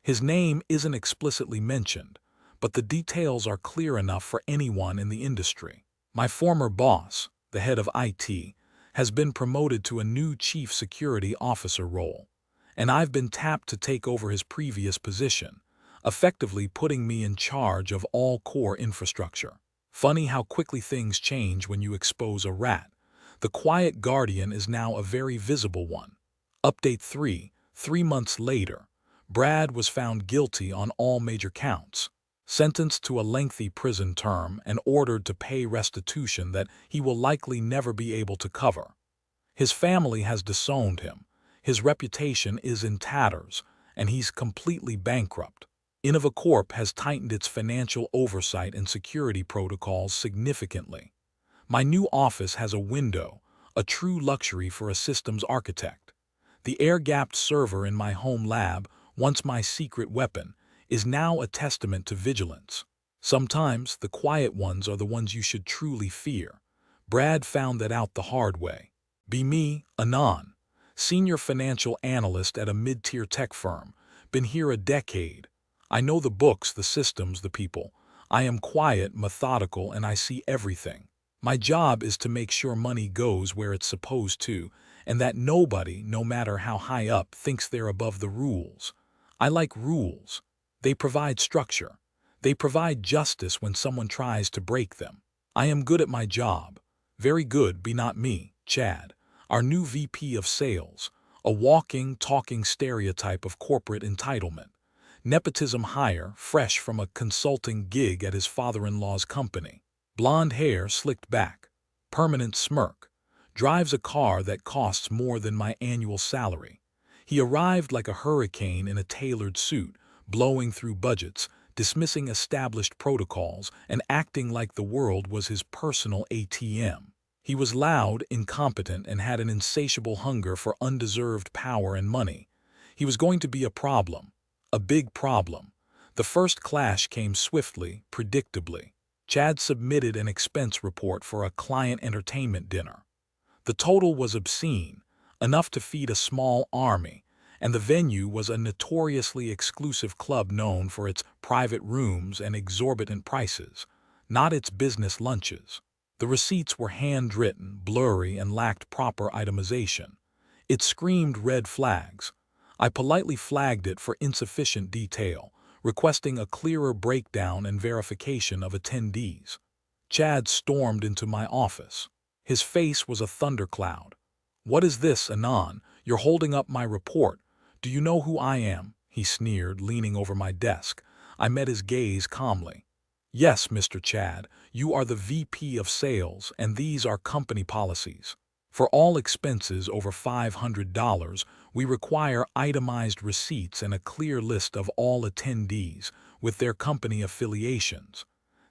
His name isn't explicitly mentioned, but the details are clear enough for anyone in the industry. My former boss, the head of IT, has been promoted to a new chief security officer role, and I've been tapped to take over his previous position, effectively putting me in charge of all core infrastructure. Funny how quickly things change when you expose a rat. The quiet guardian is now a very visible one. Update 3. 3 months later, Brad was found guilty on all major counts, sentenced to a lengthy prison term and ordered to pay restitution that he will likely never be able to cover. His family has disowned him, his reputation is in tatters, and he's completely bankrupt. InnovaCorp has tightened its financial oversight and security protocols significantly. My new office has a window, a true luxury for a systems architect. The air-gapped server in my home lab, once my secret weapon, is now a testament to vigilance. Sometimes the quiet ones are the ones you should truly fear. Brad found that out the hard way. Be me, Anon, senior financial analyst at a mid-tier tech firm, been here a decade. I know the books, the systems, the people. I am quiet, methodical, and I see everything. My job is to make sure money goes where it's supposed to, and that nobody, no matter how high up, thinks they're above the rules. I like rules. They provide structure. They provide justice when someone tries to break them. I am good at my job. Very good, be not me, Chad, our new VP of Sales, a walking, talking stereotype of corporate entitlement. Nepotism hire, fresh from a consulting gig at his father-in-law's company. Blonde hair slicked back, permanent smirk, drives a car that costs more than my annual salary. He arrived like a hurricane in a tailored suit, blowing through budgets, dismissing established protocols, and acting like the world was his personal ATM. He was loud, incompetent, and had an insatiable hunger for undeserved power and money. He was going to be a problem, a big problem. The first clash came swiftly, predictably. Chad submitted an expense report for a client entertainment dinner. The total was obscene, enough to feed a small army, and the venue was a notoriously exclusive club known for its private rooms and exorbitant prices, not its business lunches. The receipts were handwritten, blurry, and lacked proper itemization. It screamed red flags. I politely flagged it for insufficient detail, requesting a clearer breakdown and verification of attendees. Chad stormed into my office. His face was a thundercloud. "What is this, Anon? You're holding up my report. Do you know who I am?" he sneered, leaning over my desk. I met his gaze calmly. "Yes, Mr. Chad, you are the VP of Sales, and these are company policies." For all expenses over $500, we require itemized receipts and a clear list of all attendees with their company affiliations.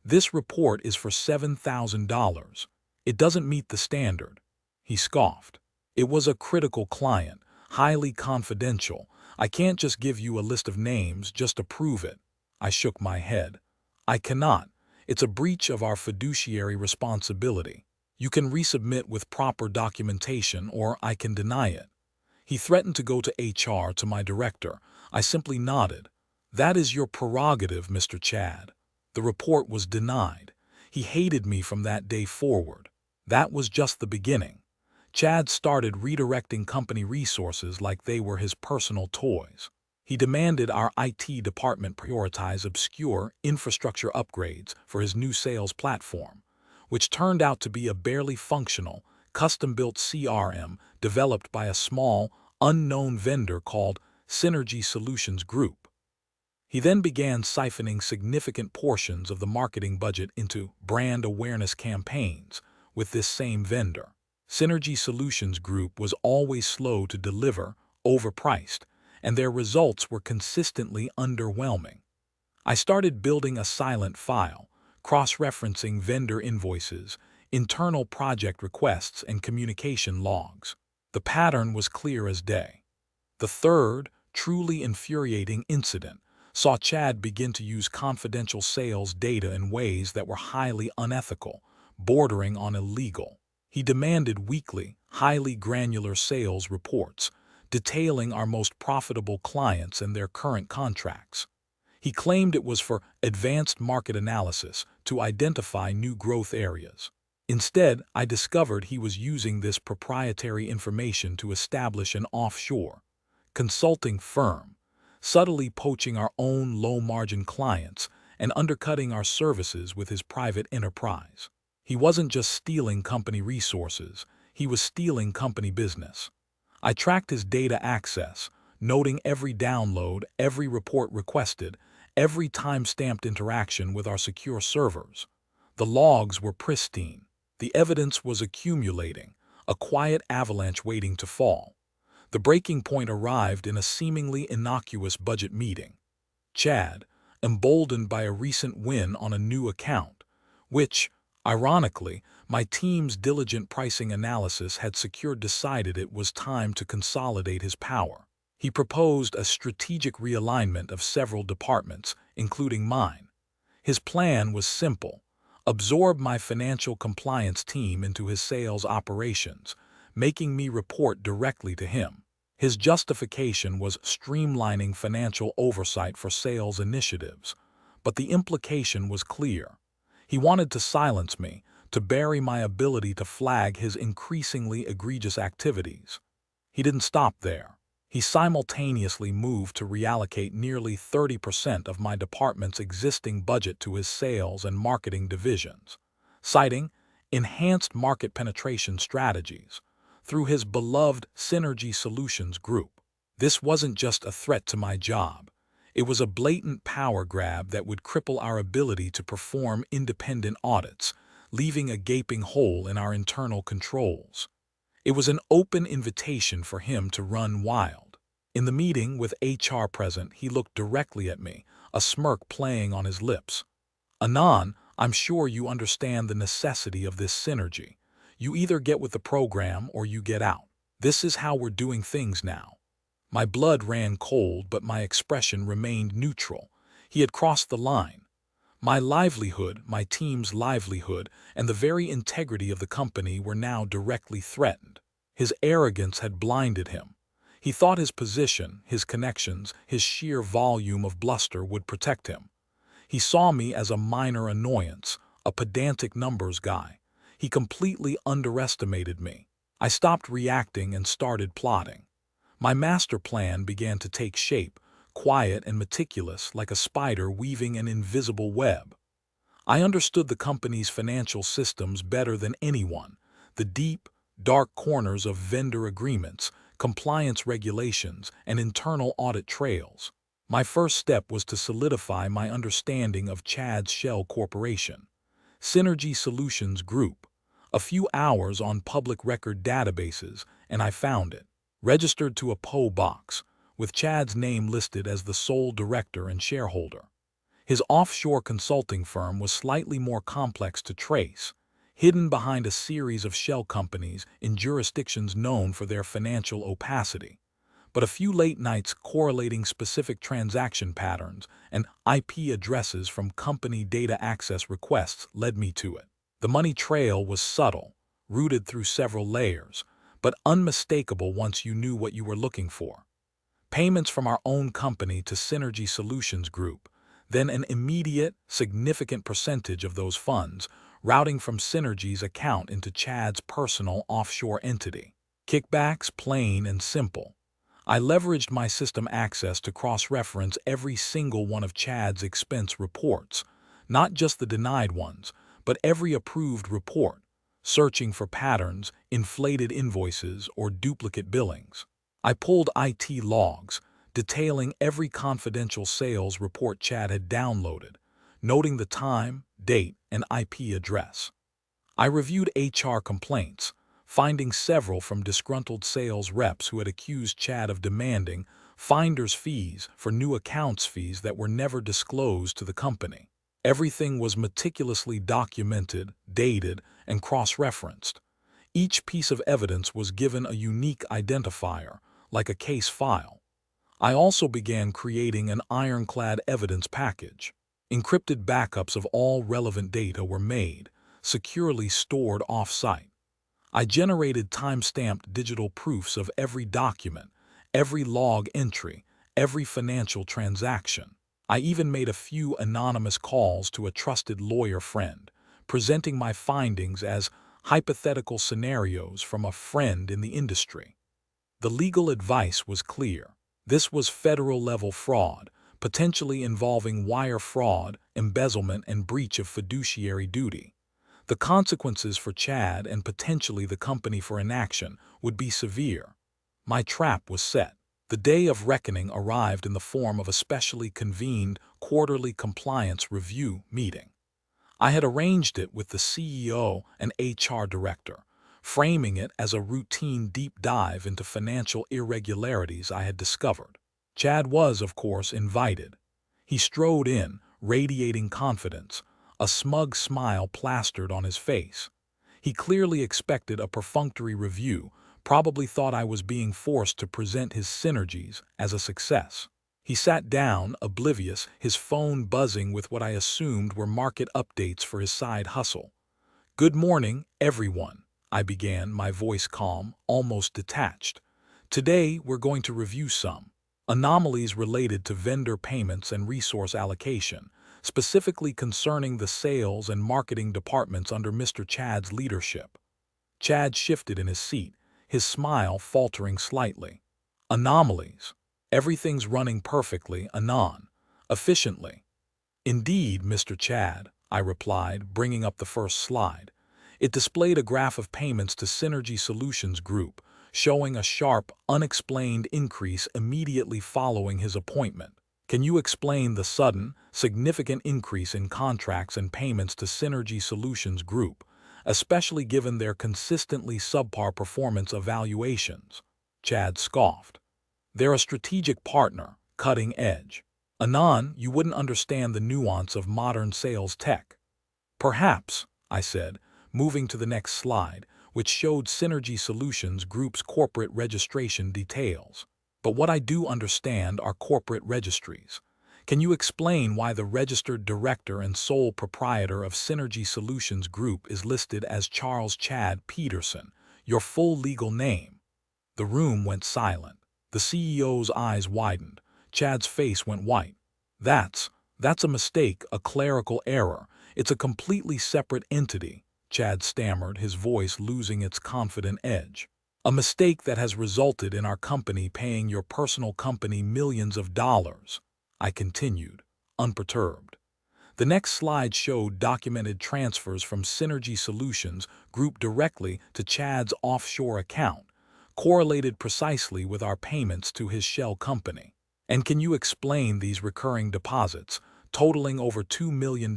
This report is for $7,000. It doesn't meet the standard. He scoffed. It was a critical client, highly confidential. I can't just give you a list of names just to prove it. I shook my head. I cannot. It's a breach of our fiduciary responsibility. You can resubmit with proper documentation or I can deny it. He threatened to go to HR, to my director. I simply nodded. That is your prerogative, Mr. Chad. The report was denied. He hated me from that day forward. That was just the beginning. Chad started redirecting company resources like they were his personal toys. He demanded our IT department prioritize obscure infrastructure upgrades for his new sales platform, which turned out to be a barely functional, custom-built CRM developed by a small, unknown vendor called Synergy Solutions Group. He then began siphoning significant portions of the marketing budget into brand awareness campaigns with this same vendor. Synergy Solutions Group was always slow to deliver, overpriced, and their results were consistently underwhelming. I started building a silent file, cross-referencing vendor invoices, internal project requests, and communication logs. The pattern was clear as day. The third, truly infuriating incident saw Chad begin to use confidential sales data in ways that were highly unethical, bordering on illegal. He demanded weekly, highly granular sales reports, detailing our most profitable clients and their current contracts. He claimed it was for advanced market analysis to identify new growth areas. Instead, I discovered he was using this proprietary information to establish an offshore consulting firm, subtly poaching our own low-margin clients and undercutting our services with his private enterprise. He wasn't just stealing company resources, he was stealing company business. I tracked his data access, noting every download, every report requested, every time-stamped interaction with our secure servers. The logs were pristine. The evidence was accumulating, a quiet avalanche waiting to fall. The breaking point arrived in a seemingly innocuous budget meeting. Chad, emboldened by a recent win on a new account, which, ironically, my team's diligent pricing analysis had secured, decided it was time to consolidate his power. He proposed a strategic realignment of several departments, including mine. His plan was simple: absorb my financial compliance team into his sales operations, making me report directly to him. His justification was streamlining financial oversight for sales initiatives, but the implication was clear. He wanted to silence me, to bury my ability to flag his increasingly egregious activities. He didn't stop there. He simultaneously moved to reallocate nearly 30% of my department's existing budget to his sales and marketing divisions, citing enhanced market penetration strategies through his beloved Synergy Solutions Group. This wasn't just a threat to my job. It was a blatant power grab that would cripple our ability to perform independent audits, leaving a gaping hole in our internal controls. It was an open invitation for him to run wild. In the meeting with HR present, he looked directly at me, a smirk playing on his lips. "Anan, I'm sure you understand the necessity of this synergy. You either get with the program or you get out. This is how we're doing things now." My blood ran cold, but my expression remained neutral. He had crossed the line. My livelihood, my team's livelihood, and the very integrity of the company were now directly threatened. His arrogance had blinded him. He thought his position, his connections, his sheer volume of bluster would protect him. He saw me as a minor annoyance, a pedantic numbers guy. He completely underestimated me. I stopped reacting and started plotting. My master plan began to take shape, quiet and meticulous, like a spider weaving an invisible web. I understood the company's financial systems better than anyone, the deep, dark corners of vendor agreements, compliance regulations, and internal audit trails. My first step was to solidify my understanding of Chad's shell corporation, Synergy Solutions Group, A few hours on public record databases, and I found it. Registered to a PO box, with Chad's name listed as the sole director and shareholder. His offshore consulting firm was slightly more complex to trace, hidden behind a series of shell companies in jurisdictions known for their financial opacity. But a few late nights correlating specific transaction patterns and IP addresses from company data access requests led me to it. The money trail was subtle, rooted through several layers, but unmistakable once you knew what you were looking for. Payments from our own company to Synergy Solutions Group, then an immediate, significant percentage of those funds routing from Synergy's account into Chad's personal offshore entity. Kickbacks, plain and simple. I leveraged my system access to cross-reference every single one of Chad's expense reports, not just the denied ones, but every approved report, searching for patterns, inflated invoices, or duplicate billings. I pulled IT logs, detailing every confidential sales report Chad had downloaded, noting the time, date, and IP address. I reviewed HR complaints, finding several from disgruntled sales reps who had accused Chad of demanding finder's fees for new accounts fees that were never disclosed to the company. Everything was meticulously documented, dated, and cross-referenced. Each piece of evidence was given a unique identifier, like a case file. I also began creating an ironclad evidence package. Encrypted backups of all relevant data were made, securely stored off-site. I generated time-stamped digital proofs of every document, every log entry, every financial transaction. I even made a few anonymous calls to a trusted lawyer friend, presenting my findings as hypothetical scenarios from a friend in the industry. The legal advice was clear. This was federal-level fraud, potentially involving wire fraud, embezzlement, and breach of fiduciary duty. The consequences for Chad and potentially the company for inaction would be severe. My trap was set. The day of reckoning arrived in the form of a specially convened quarterly compliance review meeting. I had arranged it with the CEO and HR director, framing it as a routine deep dive into financial irregularities I had discovered. Chad was, of course, invited. He strode in, radiating confidence, a smug smile plastered on his face. He clearly expected a perfunctory review, probably thought I was being forced to present his synergies as a success. He sat down, oblivious, his phone buzzing with what I assumed were market updates for his side hustle. "Good morning, everyone," I began, my voice calm, almost detached. "Today, we're going to review some anomalies related to vendor payments and resource allocation, specifically concerning the sales and marketing departments under Mr. Chad's leadership." Chad shifted in his seat, his smile faltering slightly. "Anomalies. Everything's running perfectly, efficiently." "Indeed, Mr. Chad," I replied, bringing up the first slide. It displayed a graph of payments to Synergy Solutions Group, showing a sharp, unexplained increase immediately following his appointment. "Can you explain the sudden, significant increase in contracts and payments to Synergy Solutions Group, especially given their consistently subpar performance evaluations?" Chad scoffed. "They're a strategic partner, cutting edge. You wouldn't understand the nuance of modern sales tech." "Perhaps," I said, moving to the next slide, which showed Synergy Solutions Group's corporate registration details. "But what I do understand are corporate registries. Can you explain why the registered director and sole proprietor of Synergy Solutions Group is listed as Charles Chad Peterson, your full legal name?" The room went silent. The CEO's eyes widened. Chad's face went white. That's a mistake, a clerical error. It's a completely separate entity," Chad stammered, his voice losing its confident edge. "A mistake that has resulted in our company paying your personal company millions of dollars," I continued, unperturbed. The next slide showed documented transfers from Synergy Solutions Group directly to Chad's offshore account, correlated precisely with our payments to his shell company. "And can you explain these recurring deposits, totaling over $2 million,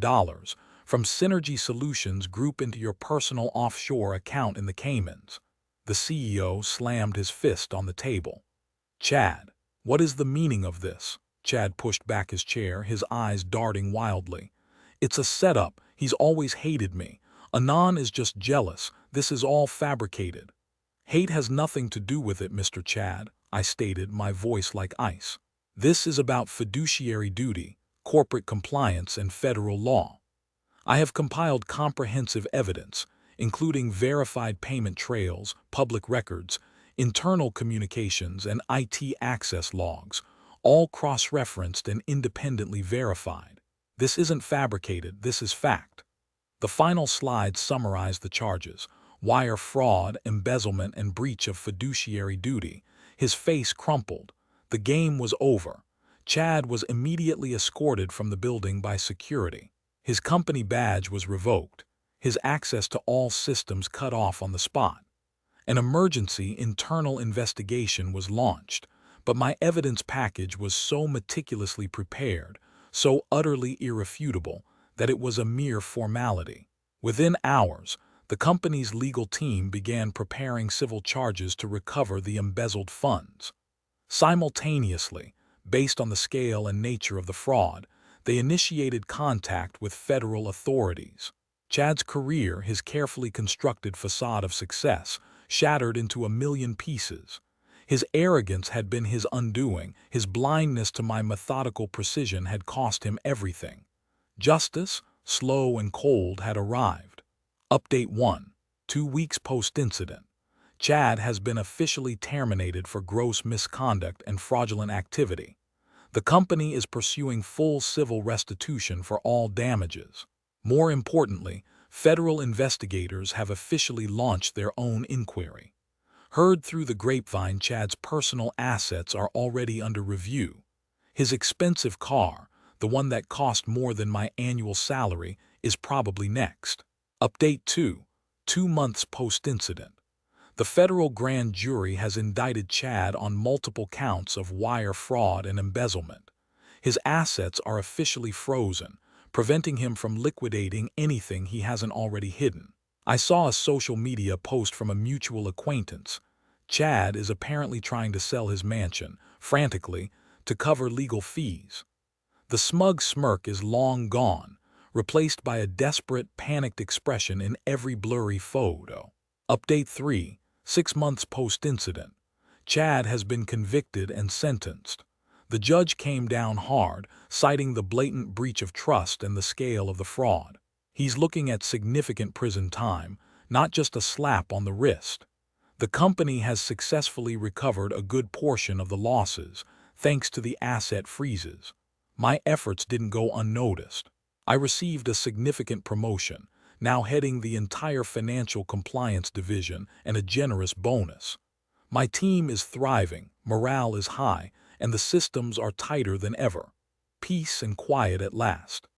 From Synergy Solutions Group into your personal offshore account in the Caymans. The CEO slammed his fist on the table. Chad, what is the meaning of this? Chad pushed back his chair, his eyes darting wildly. It's a setup. He's always hated me. Anon is just jealous. This is all fabricated. Hate has nothing to do with it, Mr. Chad, I stated, my voice like ice. This is about fiduciary duty, corporate compliance, and federal law. I have compiled comprehensive evidence, including verified payment trails, public records, internal communications, and IT access logs, all cross-referenced and independently verified. This isn't fabricated, this is fact. The final slide summarized the charges: wire fraud, embezzlement, and breach of fiduciary duty. His face crumpled. The game was over. Chad was immediately escorted from the building by security. His company badge was revoked. His access to all systems cut off on the spot. An emergency internal investigation was launched, but my evidence package was so meticulously prepared, so utterly irrefutable, that it was a mere formality. Within hours, the company's legal team began preparing civil charges to recover the embezzled funds. Simultaneously, based on the scale and nature of the fraud, they initiated contact with federal authorities. Chad's career, his carefully constructed facade of success, shattered into 1,000,000 pieces. His arrogance had been his undoing. His blindness to my methodical precision had cost him everything. Justice, slow and cold, had arrived. Update 1. 2 weeks post-incident. Chad has been officially terminated for gross misconduct and fraudulent activity. The company is pursuing full civil restitution for all damages. More importantly, federal investigators have officially launched their own inquiry. Heard through the grapevine, Chad's personal assets are already under review. His expensive car, the one that cost more than my annual salary, is probably next. Update 2. 2 months post-incident. The federal grand jury has indicted Chad on multiple counts of wire fraud and embezzlement. His assets are officially frozen, preventing him from liquidating anything he hasn't already hidden. I saw a social media post from a mutual acquaintance. Chad is apparently trying to sell his mansion, frantically, to cover legal fees. The smug smirk is long gone, replaced by a desperate, panicked expression in every blurry photo. Update 3. 6 months post-incident. Chad has been convicted and sentenced. The judge came down hard, citing the blatant breach of trust and the scale of the fraud. He's looking at significant prison time, not just a slap on the wrist. The company has successfully recovered a good portion of the losses, thanks to the asset freezes. My efforts didn't go unnoticed. I received a significant promotion, now heading the entire financial compliance division, and a generous bonus. My team is thriving, morale is high, and the systems are tighter than ever. Peace and quiet at last.